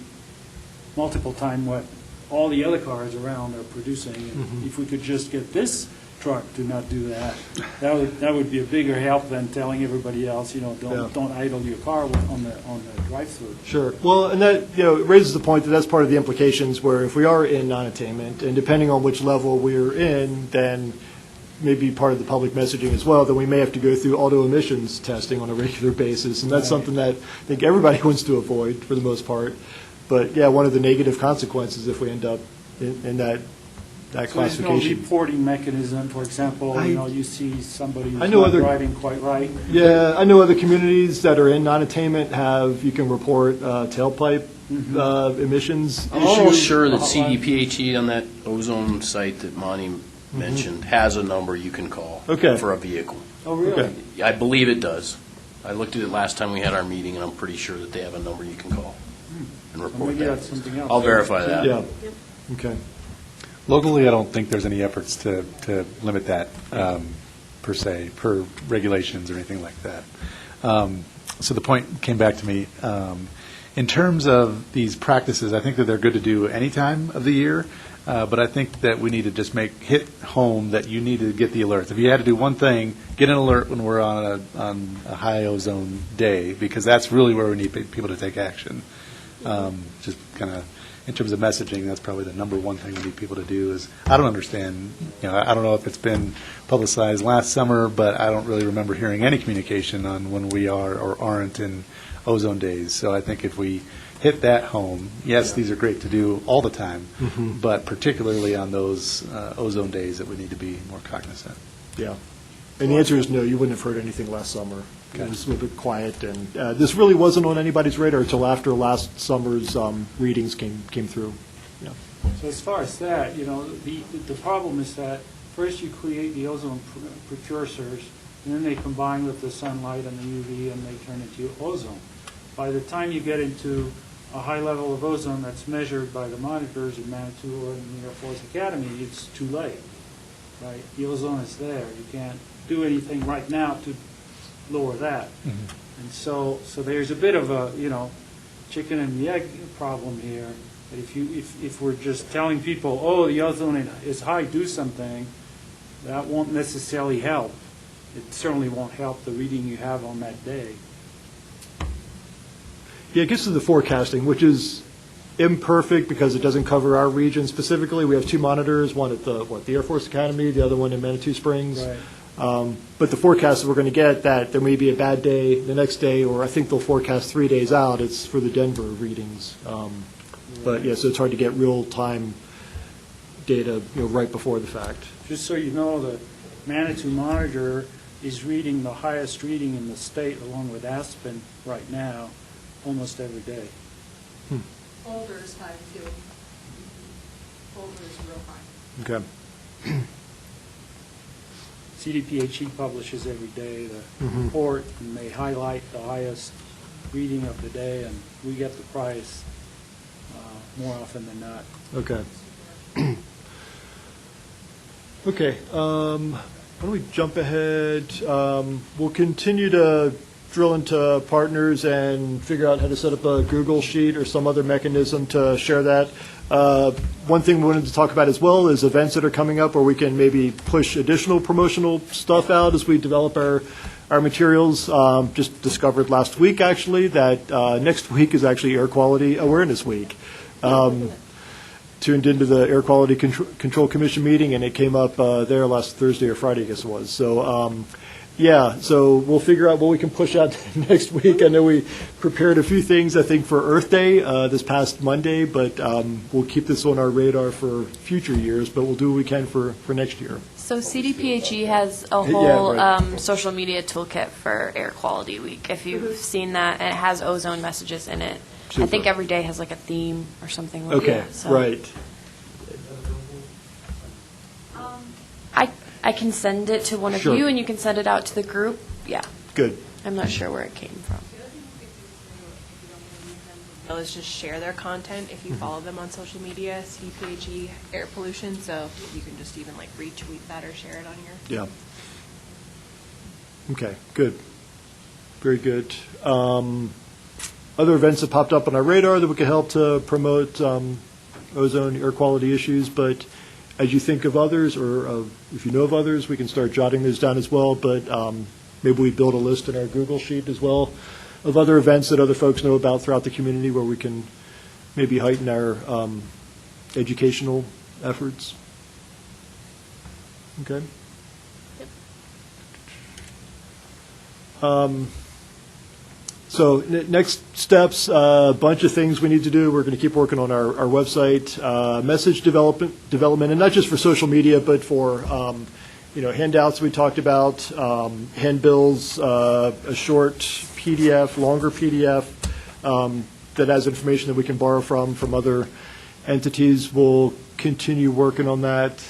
[SPEAKER 3] multiple time what all the other cars around are producing. And if we could just get this truck to not do that, that would be a bigger help than telling everybody else, don't idle your car on the drive-through.
[SPEAKER 1] Sure. Well, and that raises the point that that's part of the implications where if we are in non-attainment, and depending on which level we're in, then maybe part of the public messaging as well, then we may have to go through auto emissions testing on a regular basis, and that's something that I think everybody wants to avoid for the most part. But yeah, one of the negative consequences if we end up in that classification.
[SPEAKER 3] There's no reporting mechanism, for example, you see somebody who's
[SPEAKER 1] not
[SPEAKER 3] driving quite right.
[SPEAKER 1] Yeah, I know other communities that are in non-attainment you can report tailpipe emissions
[SPEAKER 10] I'm almost sure that CDPHE on that ozone site that Monty mentioned has a number you can call for a vehicle.
[SPEAKER 3] Oh, really?
[SPEAKER 1] Okay.
[SPEAKER 10] I believe it does. I looked at it last time we had our meeting, and I'm pretty sure that they have a number you can call and report
[SPEAKER 3] maybe
[SPEAKER 10] that.
[SPEAKER 3] that's something else.
[SPEAKER 10] I'll verify that.
[SPEAKER 1] Yeah. Okay.
[SPEAKER 9] Locally, I don't think there's any efforts to limit that per se, per regulations or anything like that. So the point came back to me. In terms of these practices, I think that they're good to do any time of the year, but I think that we need to just hit home that you need to get the alerts. If you had to do one thing, get an alert when we're on a high ozone day, because that's really where we need people to take action. Just kind of in terms of messaging, that's probably the number one thing we need people to do is, I don't understand, I don't know if it's been publicized last summer, but I don't really remember hearing any communication on when we are or aren't in ozone days. So I think if we hit that home, yes, these are great to do all the time, but particularly on those ozone days that we need to be more cognizant.
[SPEAKER 1] Yeah. And the answer is no, you wouldn't have heard anything last summer. It was a little bit quiet, and this really wasn't on anybody's radar until after last summer's readings came through. Yeah.
[SPEAKER 3] So as far as that, the problem is that first you create the ozone precursors, and then they combine with the sunlight and the UV, and they turn into ozone. By the time you get into a high level of ozone that's measured by the monitors in Manitou or in the Air Force Academy, it's too late. Right? The ozone is there. You can't do anything right now to lower that. And so there's a bit of a chicken and the egg problem here. That if we're just telling people, oh, the ozone is high, do something, that won't necessarily help. It certainly won't help the reading you have on that day.
[SPEAKER 1] Yeah, it gets to the forecasting, which is imperfect because it doesn't cover our region specifically. We have two monitors, one at the Air Force Academy, the other one in Manitou Springs.
[SPEAKER 3] Right.
[SPEAKER 1] But the forecast that we're going to get, that there may be a bad day the next day, or I think they'll forecast 3 days out. It's for the Denver readings. But yeah, so it's hard to get real-time data, right before the fact.
[SPEAKER 3] Just so you know, the Manitou monitor is reading the highest reading in the state, along with Aspen right now, almost every day.
[SPEAKER 13] Boulder is high too. Boulder is real high.
[SPEAKER 1] Okay.
[SPEAKER 3] CDPHE publishes every day the report, and they highlight the highest reading of the day, and we get the prize more often than not.
[SPEAKER 1] Okay. Okay. Why don't we jump ahead? We'll continue to drill into partners and figure out how to set up a Google Sheet or some other mechanism to share that. One thing we wanted to talk about as well is events that are coming up where we can maybe push additional promotional stuff out as we develop our materials. Just discovered last week, actually, that next week is actually Air Quality Awareness Week. Tuned into the Air Quality Control Commission meeting, and it came up there last Thursday or Friday, I guess it was. So, yeah, so we'll figure out what we can push out next week. I know we prepared a few things, I think, for Earth Day this past Monday, but we'll keep this on our radar for future years, but we'll do what we can for next year.
[SPEAKER 7] So CDPHE has a
[SPEAKER 1] Yeah,
[SPEAKER 7] whole
[SPEAKER 1] right.
[SPEAKER 7] social media toolkit for Air Quality Week. If you've seen that, it has ozone messages in it. I think
[SPEAKER 1] Super.
[SPEAKER 7] every day has like a theme or something like
[SPEAKER 1] Okay,
[SPEAKER 7] that. So
[SPEAKER 1] right.
[SPEAKER 7] I can send it to one of
[SPEAKER 1] Sure.
[SPEAKER 7] you, and you can send it out to the group. Yeah.
[SPEAKER 1] Good.
[SPEAKER 7] I'm not sure where it came from.
[SPEAKER 8] They'll just share their content if you follow them on social media, CDPHE, air pollution, so you can just even like retweet that or share it on your.
[SPEAKER 1] Yeah. Okay, good. Very good. Other events that popped up on our radar that we could help to promote ozone air quality issues, but as you think of others, or if you know of others, we can start jotting those down as well, but maybe we build a list in our Google Sheet as well of other events that other folks know about throughout the community where we can maybe heighten our educational efforts. Okay. So next steps, a bunch of things we need to do. We're going to keep working on our website, message development, and not just for social media, but for handouts we talked about, handbills, a short PDF, longer PDF that has information that we can borrow from other entities. We'll continue working on that.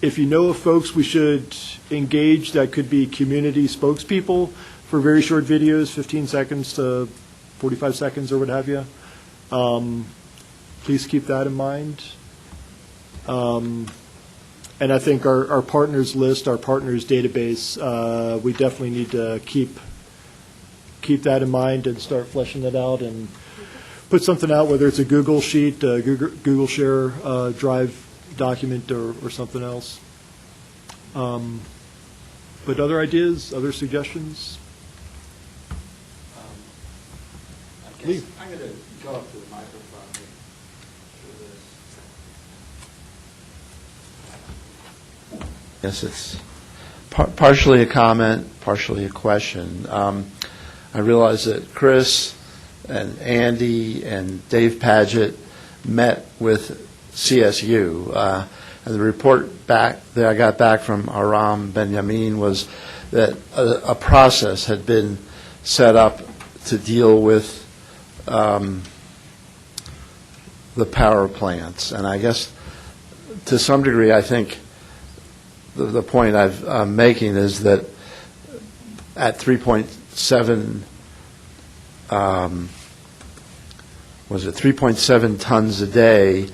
[SPEAKER 1] If you know of folks we should engage, that could be community spokespeople for very short videos, 15 seconds to 45 seconds or what have you. Please keep that in mind. And I think our partners list, our partners database, we definitely need to keep that in mind and start fleshing that out and put something out, whether it's a Google Sheet, Google Share Drive document or something else. But other ideas, other suggestions? Lee.
[SPEAKER 11] I'm going to go up to the microphone for this. Yes, it's partially a comment, partially a question. I realize that Chris and Andy and Dave Paget met with CSU. And the report back that I got back from Aram Benjamin was that a process had been set up to deal with the power plants. And I guess to some degree, I think the point I'm making is that at 3.7, was it 3.7 tons a day,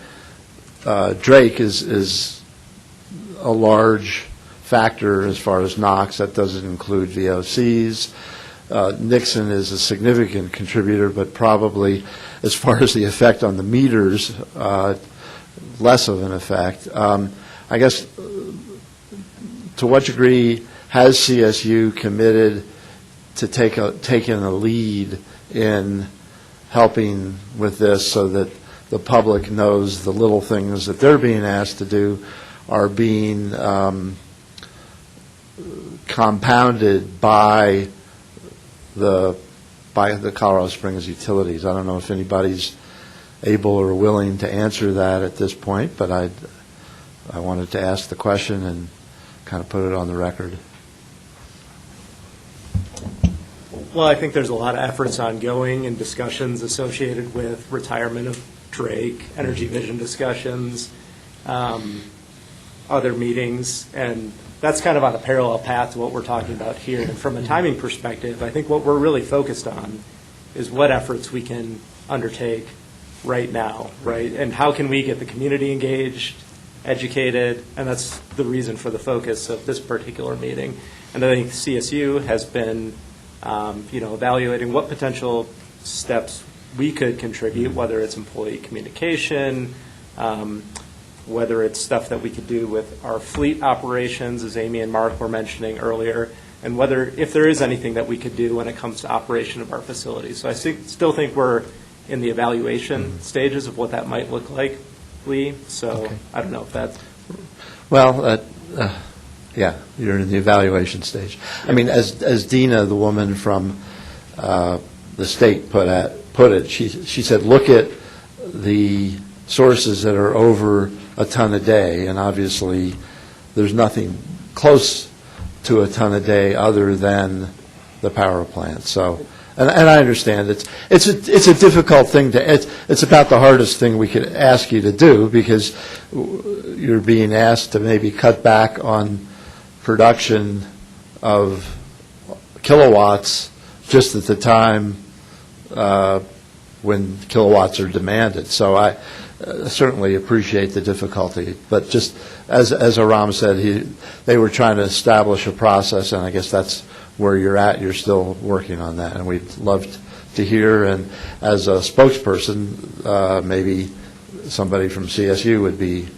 [SPEAKER 11] Drake is a large factor as far as NOx. That doesn't include VOCs. Nixon is a significant contributor, but probably as far as the effect on the meters, less of an effect. I guess to what degree has CSU committed to taking a lead in helping with this so that the public knows the little things that they're being asked to do are being compounded by the Colorado Springs utilities? I don't know if anybody's able or willing to answer that at this point, but I wanted to ask the question and kind of put it on the record.
[SPEAKER 5] Well, I think there's a lot of efforts ongoing and discussions associated with retirement of Drake, energy vision discussions, other meetings, and that's kind of on a parallel path to what we're talking about here. And from a timing perspective, I think what we're really focused on is what efforts we can undertake right now, right? And how can we get the community engaged, educated, and that's the reason for the focus of this particular meeting. And I think CSU has been evaluating what potential steps we could contribute, whether it's employee communication, whether it's stuff that we could do with our fleet operations, as Amy and Mark were mentioning earlier, and whether if there is anything that we could do when it comes to operation of our facilities. So I still think we're in the evaluation stages of what that might look like, Lee. So okay. I don't know if that's...
[SPEAKER 11] Well, yeah, you're in the evaluation stage. I mean, as Dina, the woman from the state, put it, she said, look at the sources that are over a ton a day, and obviously there's nothing close to a ton a day other than the power plant. So, and I understand it's a difficult thing it's about the hardest thing we could ask you to do, because you're being asked to maybe cut back on production of kilowatts just at the time when kilowatts are demanded. So I certainly appreciate the difficulty, but just as Aram said, they were trying to establish a process, and I guess that's where you're at. You're still working on that, and we'd love to hear. And as a spokesperson, maybe somebody from CSU would be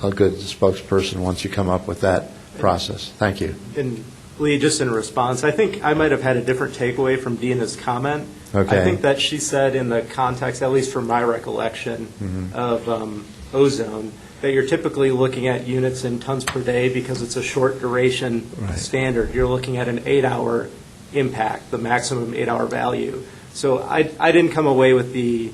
[SPEAKER 11] a good spokesperson once you come up with that process. Thank you.
[SPEAKER 5] And Lee, just in response, I think I might have had a different takeaway from Dina's comment.
[SPEAKER 11] Okay.
[SPEAKER 5] I think that she said in the context, at least from my recollection, of ozone, that you're typically looking at units in tons per day because it's a short duration standard. You're looking at an 8-hour impact, the maximum 8-hour value. So I didn't come away with the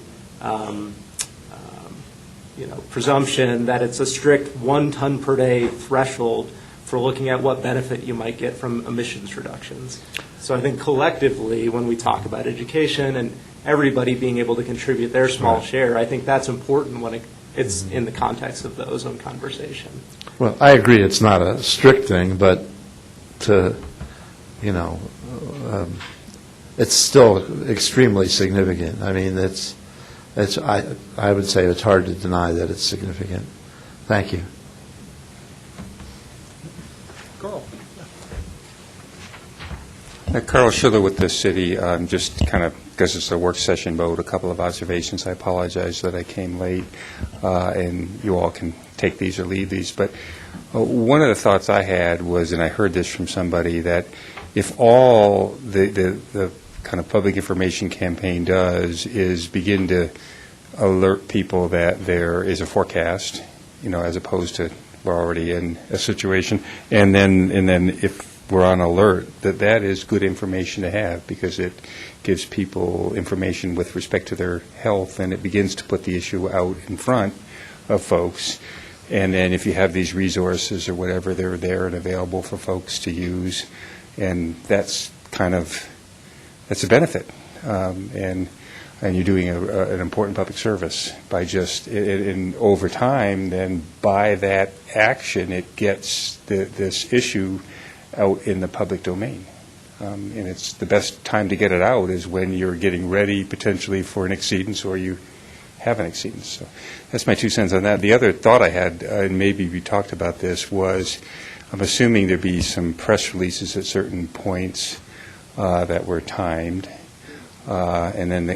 [SPEAKER 5] presumption that it's a strict 1 ton per day threshold for looking at what benefit you might get from emissions reductions. So I think collectively, when we talk about education and everybody being able to contribute their small share, I think that's important when it's in the context of the ozone conversation.
[SPEAKER 11] Well, I agree it's not a strict thing, but it's still extremely significant. I mean, I would say it's hard to deny that it's significant. Thank you.
[SPEAKER 1] Carl.
[SPEAKER 19] Carl Schiller with the city. Just kind of, because it's a work session mode, a couple of observations. I apologize that I came late, and you all can take these or leave these. But one of the thoughts I had was, and I heard this from somebody, that if all the kind of public information campaign does is begin to alert people that there is a forecast, as opposed to we're already in a situation, and then if we're on alert, that is good information to have, because it gives people information with respect to their health, and it begins to put the issue out in front of folks. And then if you have these resources or whatever, they're there and available for folks to use, and that's a benefit. And you're doing an important public service by just, and over time, then by that action, it gets this issue out in the public domain. And it's the best time to get it out is when you're getting ready potentially for an exceedance or you have an exceedance. So that's my 2 cents on that. The other thought I had, and maybe we talked about this, was I'm assuming there'd be some press releases at certain points that were timed. And then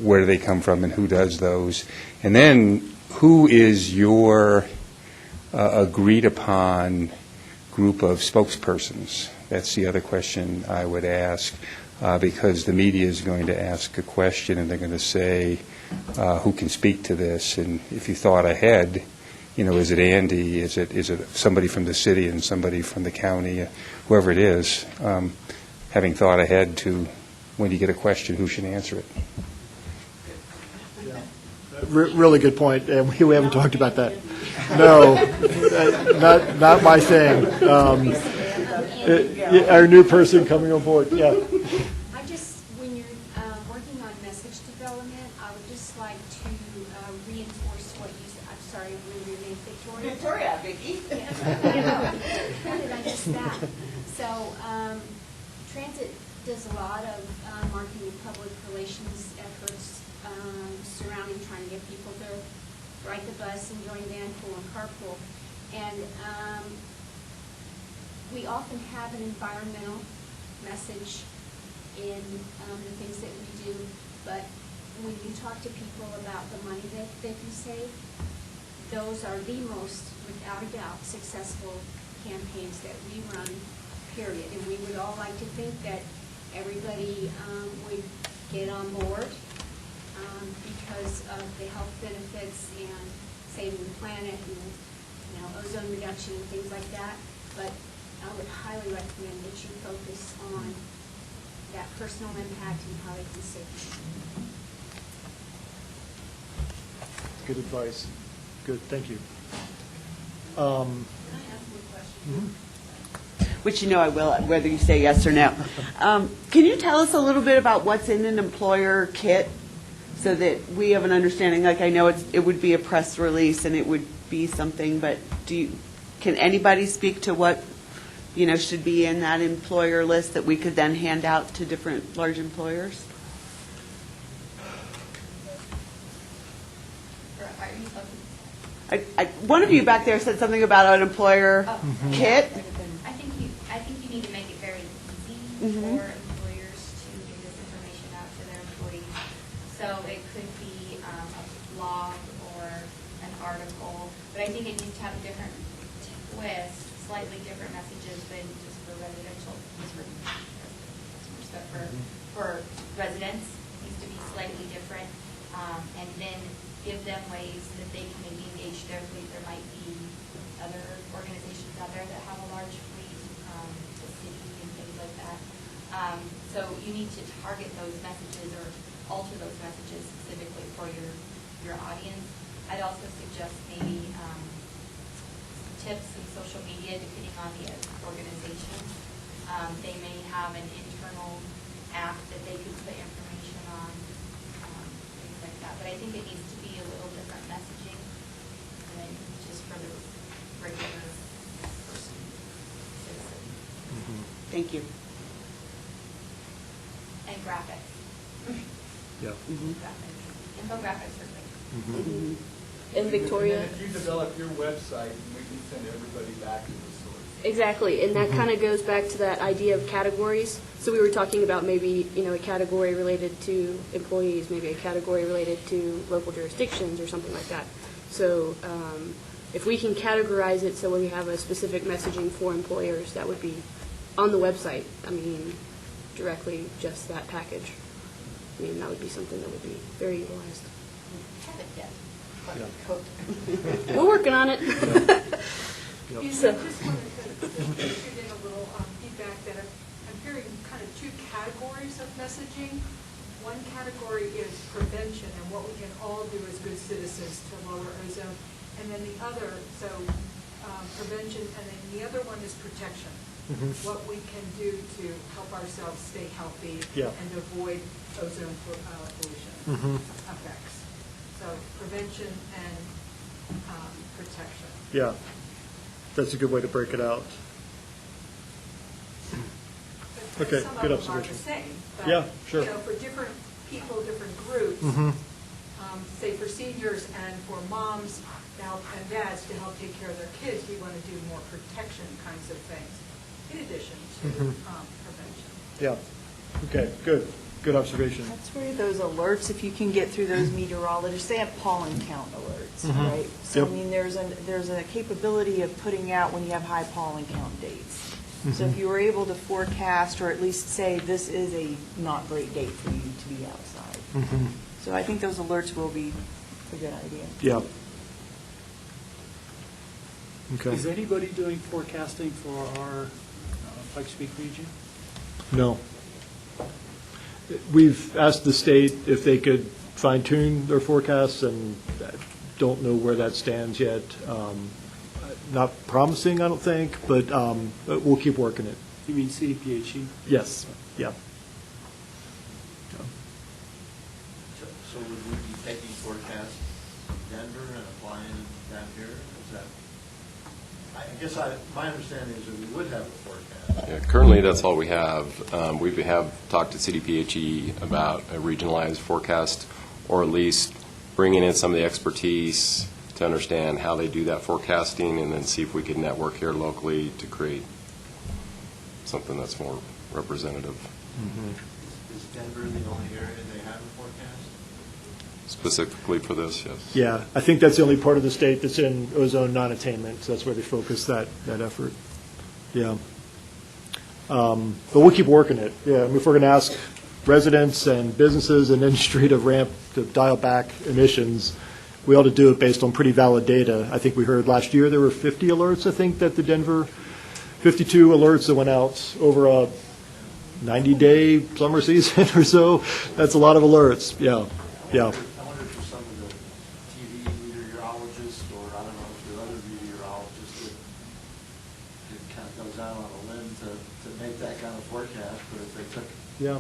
[SPEAKER 19] where do they come from and who does those? And then who is your agreed upon group of spokespersons? That's the other question I would ask, because the media is going to ask a question and they're going to say, who can speak to this? And if you thought ahead, is it Andy? Is it somebody from the city and somebody from the county, whoever it is? Having thought ahead to when you get a question, who should answer it?
[SPEAKER 1] Really good point, and we haven't talked about that. No, not my thing. Our new person coming on board, yeah.
[SPEAKER 13] When you're working on message development, I would just like to reinforce what you said. I'm sorry, what your name, Victoria?
[SPEAKER 6] Victoria, Vicki.
[SPEAKER 13] How did I miss that? So, Transit does a lot of marketing and public relations efforts surrounding trying to get people to ride the bus and join vanpool and carpool. And we often have an environmental message in the things that we do, but when you talk to people about the money that they can save, those are the most, without a doubt, successful campaigns that we run, period. And we would all like to think that everybody would get on board because of the health benefits and saving the planet and ozone reduction and things like that. But I would highly recommend that you focus on that personal impact and how they can save you.
[SPEAKER 1] Good advice. Good, thank you.
[SPEAKER 6] Which you know I will, whether you say yes or no. Can you tell us a little bit about what's in an employer kit so that we have an understanding? Like, I know it would be a press release and it would be something, but can anybody speak to what, should be in that employer list that we could then hand out to different large employers? One of you back there said something about an employer kit.
[SPEAKER 16] I think you need to make it very easy for employers to get this information out to their employees. So it could be a blog or an article, but I think it needs to have a different twist, slightly different messages than just for residential, just for customers, but for residents, it needs to be slightly different, and then give them ways that they can maybe engage their fleet. There might be other organizations out there that have a large fleet, the city and things like that. So you need to target those messages or alter those messages specifically for your audience. I'd also suggest maybe tips in social media depending on the organization. They may have an internal app that they can put information on, things like that. But I think it needs to be a little different messaging than just for the regular person, citizen.
[SPEAKER 6] Thank you.
[SPEAKER 16] And graphics.
[SPEAKER 1] Yeah.
[SPEAKER 16] Graphics. Infographics are great.
[SPEAKER 2] And Victoria.
[SPEAKER 15] And then if you develop your website, we can send everybody back to the source.
[SPEAKER 2] Exactly, and that kind of goes back to that idea of categories. So we were talking about maybe, a category related to employees, maybe a category related to local jurisdictions or something like that. So if we can categorize it so we have a specific messaging for employers, that would be on the website. Directly just that package. That would be something that would be very utilized.
[SPEAKER 16] Haven't yet.
[SPEAKER 2] We're working on it.
[SPEAKER 13] I just wanted to shoot in a little feedback that I'm hearing kind of two categories of messaging. One category is prevention and what we can all do as good citizens to lower ozone. And then the other, prevention, and then the other one is protection. What we can do to help ourselves stay healthy and avoid ozone pollution effects. So prevention and protection.
[SPEAKER 1] Yeah, that's a good way to break it out.
[SPEAKER 13] But
[SPEAKER 1] Okay,
[SPEAKER 13] some
[SPEAKER 1] good
[SPEAKER 13] of them are
[SPEAKER 1] observation.
[SPEAKER 13] the same. But,
[SPEAKER 1] Yeah, sure.
[SPEAKER 13] For different people, different groups, say for seniors and for moms and dads to help take care of their kids, we want to do more protection kinds of things in addition to prevention.
[SPEAKER 1] Yeah, okay, good. Good observation.
[SPEAKER 14] That's where those alerts, if you can get through those meteorologists, they have pollen count alerts, right? So,
[SPEAKER 1] Yep.
[SPEAKER 14] there's a capability of putting out when you have high pollen count dates. So if you were able to forecast or at least say this is a not great date for you to be outside. So I think those alerts will be a good idea.
[SPEAKER 1] Yeah. Okay.
[SPEAKER 3] Is anybody doing forecasting for our Pikes Peak region?
[SPEAKER 1] No. We've asked the state if they could fine-tune their forecasts, and don't know where that stands yet. Not promising, I don't think, but we'll keep working it.
[SPEAKER 3] You mean CDPHE?
[SPEAKER 1] Yes, yeah.
[SPEAKER 11] So would we be taking forecasts from Denver and applying them down here? Is that, I guess my understanding is that we would have a forecast.
[SPEAKER 4] Yeah, currently, that's all we have. We have talked to CDPHE about a regionalized forecast, or at least bringing in some of the expertise to understand how they do that forecasting, and then see if we could network here locally to create something that's more representative.
[SPEAKER 11] Is Denver the only area they have a forecast?
[SPEAKER 4] Specifically for this, yes.
[SPEAKER 1] Yeah, I think that's the only part of the state that's in ozone non-attainment, so that's where they focus that effort. Yeah. But we'll keep working it. Yeah, I mean, if we're going to ask residents and businesses and industry to dial back emissions, we ought to do it based on pretty valid data. I think we heard last year there were 50 alerts, I think, that the Denver, 52 alerts that went out over a 90-day summer season or so. That's a lot of alerts, yeah, yeah.
[SPEAKER 11] I wonder if for some of the TV meteorologists, or I don't know if there are other meteorologists
[SPEAKER 20] that, but if they took
[SPEAKER 1] Yeah.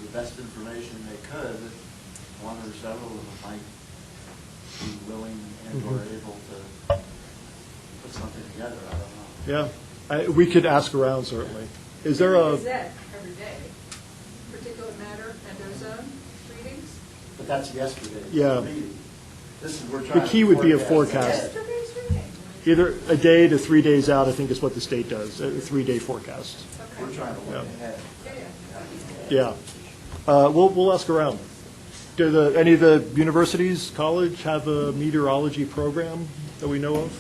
[SPEAKER 20] the best information they could, one or several of them might be willing and or able to put something together, I don't know.
[SPEAKER 1] Yeah, we could ask around, certainly. Is there a,
[SPEAKER 13] Is that every day? Particulate matter and ozone readings?
[SPEAKER 20] But that's yesterday's
[SPEAKER 1] Yeah.
[SPEAKER 20] meeting. This is, we're
[SPEAKER 1] the
[SPEAKER 20] trying to
[SPEAKER 1] key would be a
[SPEAKER 20] forecast.
[SPEAKER 1] forecast.
[SPEAKER 13] Yesterday's reading?
[SPEAKER 1] Either a day to 3 days out, I think is what the state does, a 3-day forecast.
[SPEAKER 20] We're trying to look
[SPEAKER 1] Yeah.
[SPEAKER 20] ahead.
[SPEAKER 1] Yeah. We'll ask around. Do any of the universities, college, have a meteorology program that we know of?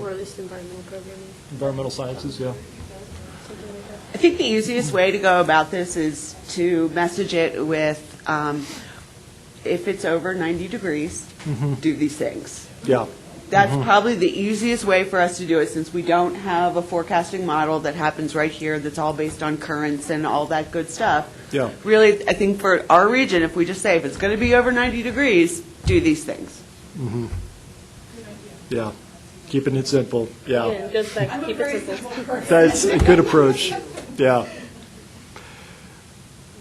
[SPEAKER 2] Or at least environmental programming.
[SPEAKER 1] Environmental sciences, yeah.
[SPEAKER 2] Something like that.
[SPEAKER 6] I think the easiest way to go about this is to message it with, if it's over 90 degrees, do these things.
[SPEAKER 1] Yeah.
[SPEAKER 6] That's probably the easiest way for us to do it, since we don't have a forecasting model that happens right here that's all based on currents and all that good stuff.
[SPEAKER 1] Yeah.
[SPEAKER 6] Really, I think for our region, if we just say, if it's going to be over 90 degrees, do these things.
[SPEAKER 1] Yeah. Keeping it simple,
[SPEAKER 2] Yeah,
[SPEAKER 1] yeah.
[SPEAKER 2] it goes back, keep it simple.
[SPEAKER 1] That's a good approach, yeah.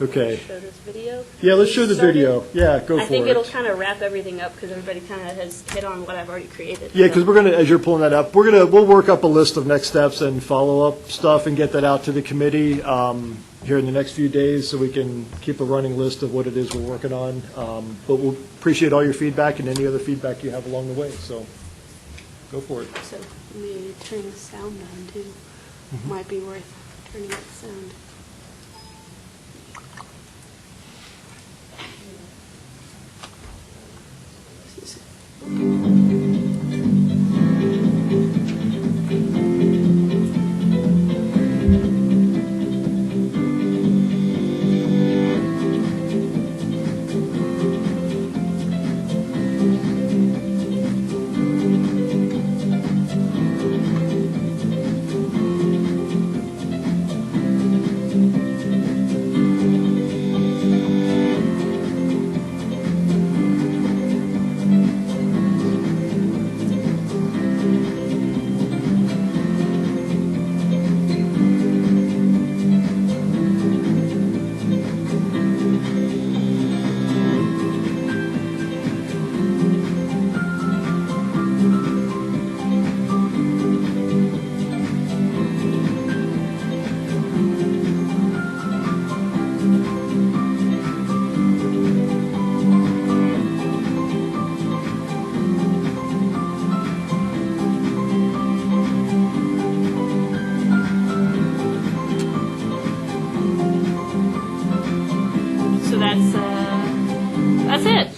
[SPEAKER 1] Okay.
[SPEAKER 2] Show this video.
[SPEAKER 1] Yeah, let's show the video. Yeah, go for it.
[SPEAKER 2] I think it'll kind of wrap everything up because everybody kind of has hit on what I've already created.
[SPEAKER 1] Yeah, because we're going to, as you're pulling that up, we'll work up a list of next steps and follow-up stuff and get that out to the committee here in the next few days so we can keep a running list of what it is we're working on. But we'll appreciate all your feedback and any other feedback you have along the way, so go for it.
[SPEAKER 2] So maybe turn the sound on too. Might be worth turning up the sound. So that's it.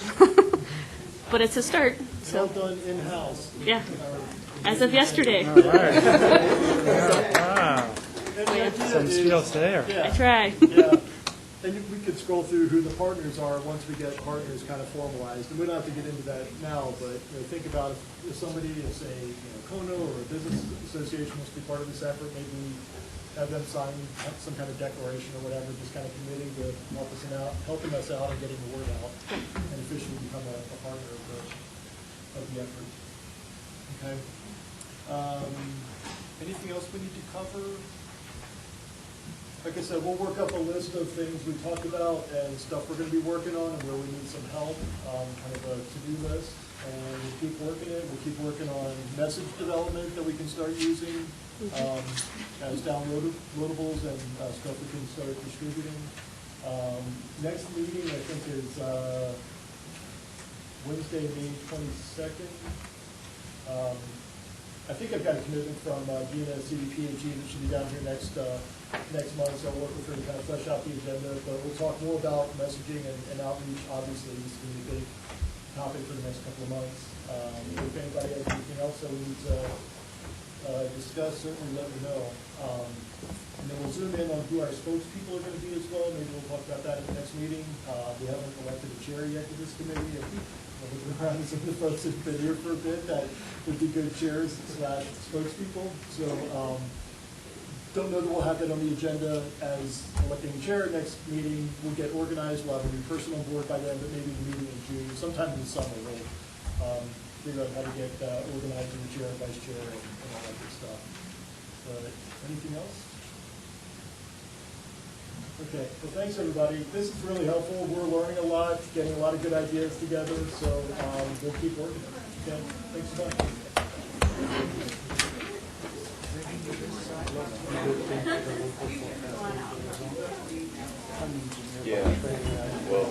[SPEAKER 2] But it's a start.
[SPEAKER 1] Well done in-house.
[SPEAKER 2] Yeah. As of yesterday.
[SPEAKER 1] Wow.
[SPEAKER 21] Some skills there.
[SPEAKER 2] I try.
[SPEAKER 1] Yeah. And we could scroll through who the partners are once we get partners kind of formalized. And we don't have to get into that now, but think about if somebody, say, Kono or a business association wants to be part of this effort, maybe have them sign some kind of declaration or whatever, just kind of committing to helping us out and getting the word out, and officially become a partner of the effort. Okay. Anything else we need to cover? Like I said, we'll work up a list of things we talked about and stuff we're going to be working on and where we need some help, kind of a to-do list. And we'll keep working it. We'll keep working on message development that we can start using as downloadables and stuff we can start distributing. Next meeting, I think, is Wednesday, May 22nd. I think I've got a commitment from Gina at CDPHE that should be down here next month, so I'll work with her to kind of flesh out the agenda. But we'll talk more about messaging and outreach. Obviously, this is going to be a big topic for the next couple of months. If anybody has anything else that we need to discuss, certainly let me know. And then we'll zoom in on who our spokespeople are going to be as well. Maybe we'll talk about that in the next meeting. We haven't elected a chair yet to this committee. Looking around at some of the folks that have been here for a bit, that would be good chairs / spokespeople. So don't know that we'll have that on the agenda as electing a chair. Next meeting, we'll get organized. We'll have a new person on board by then, but maybe the meeting in June, sometime in the summer, we'll figure out how to get organized in the chair, vice chair, and all that good stuff. But anything else? Okay, well, thanks, everybody. This is really helpful. We're learning a lot, getting a lot of good ideas together, so we'll keep working. Okay, thanks so much.
[SPEAKER 4] Yeah, well,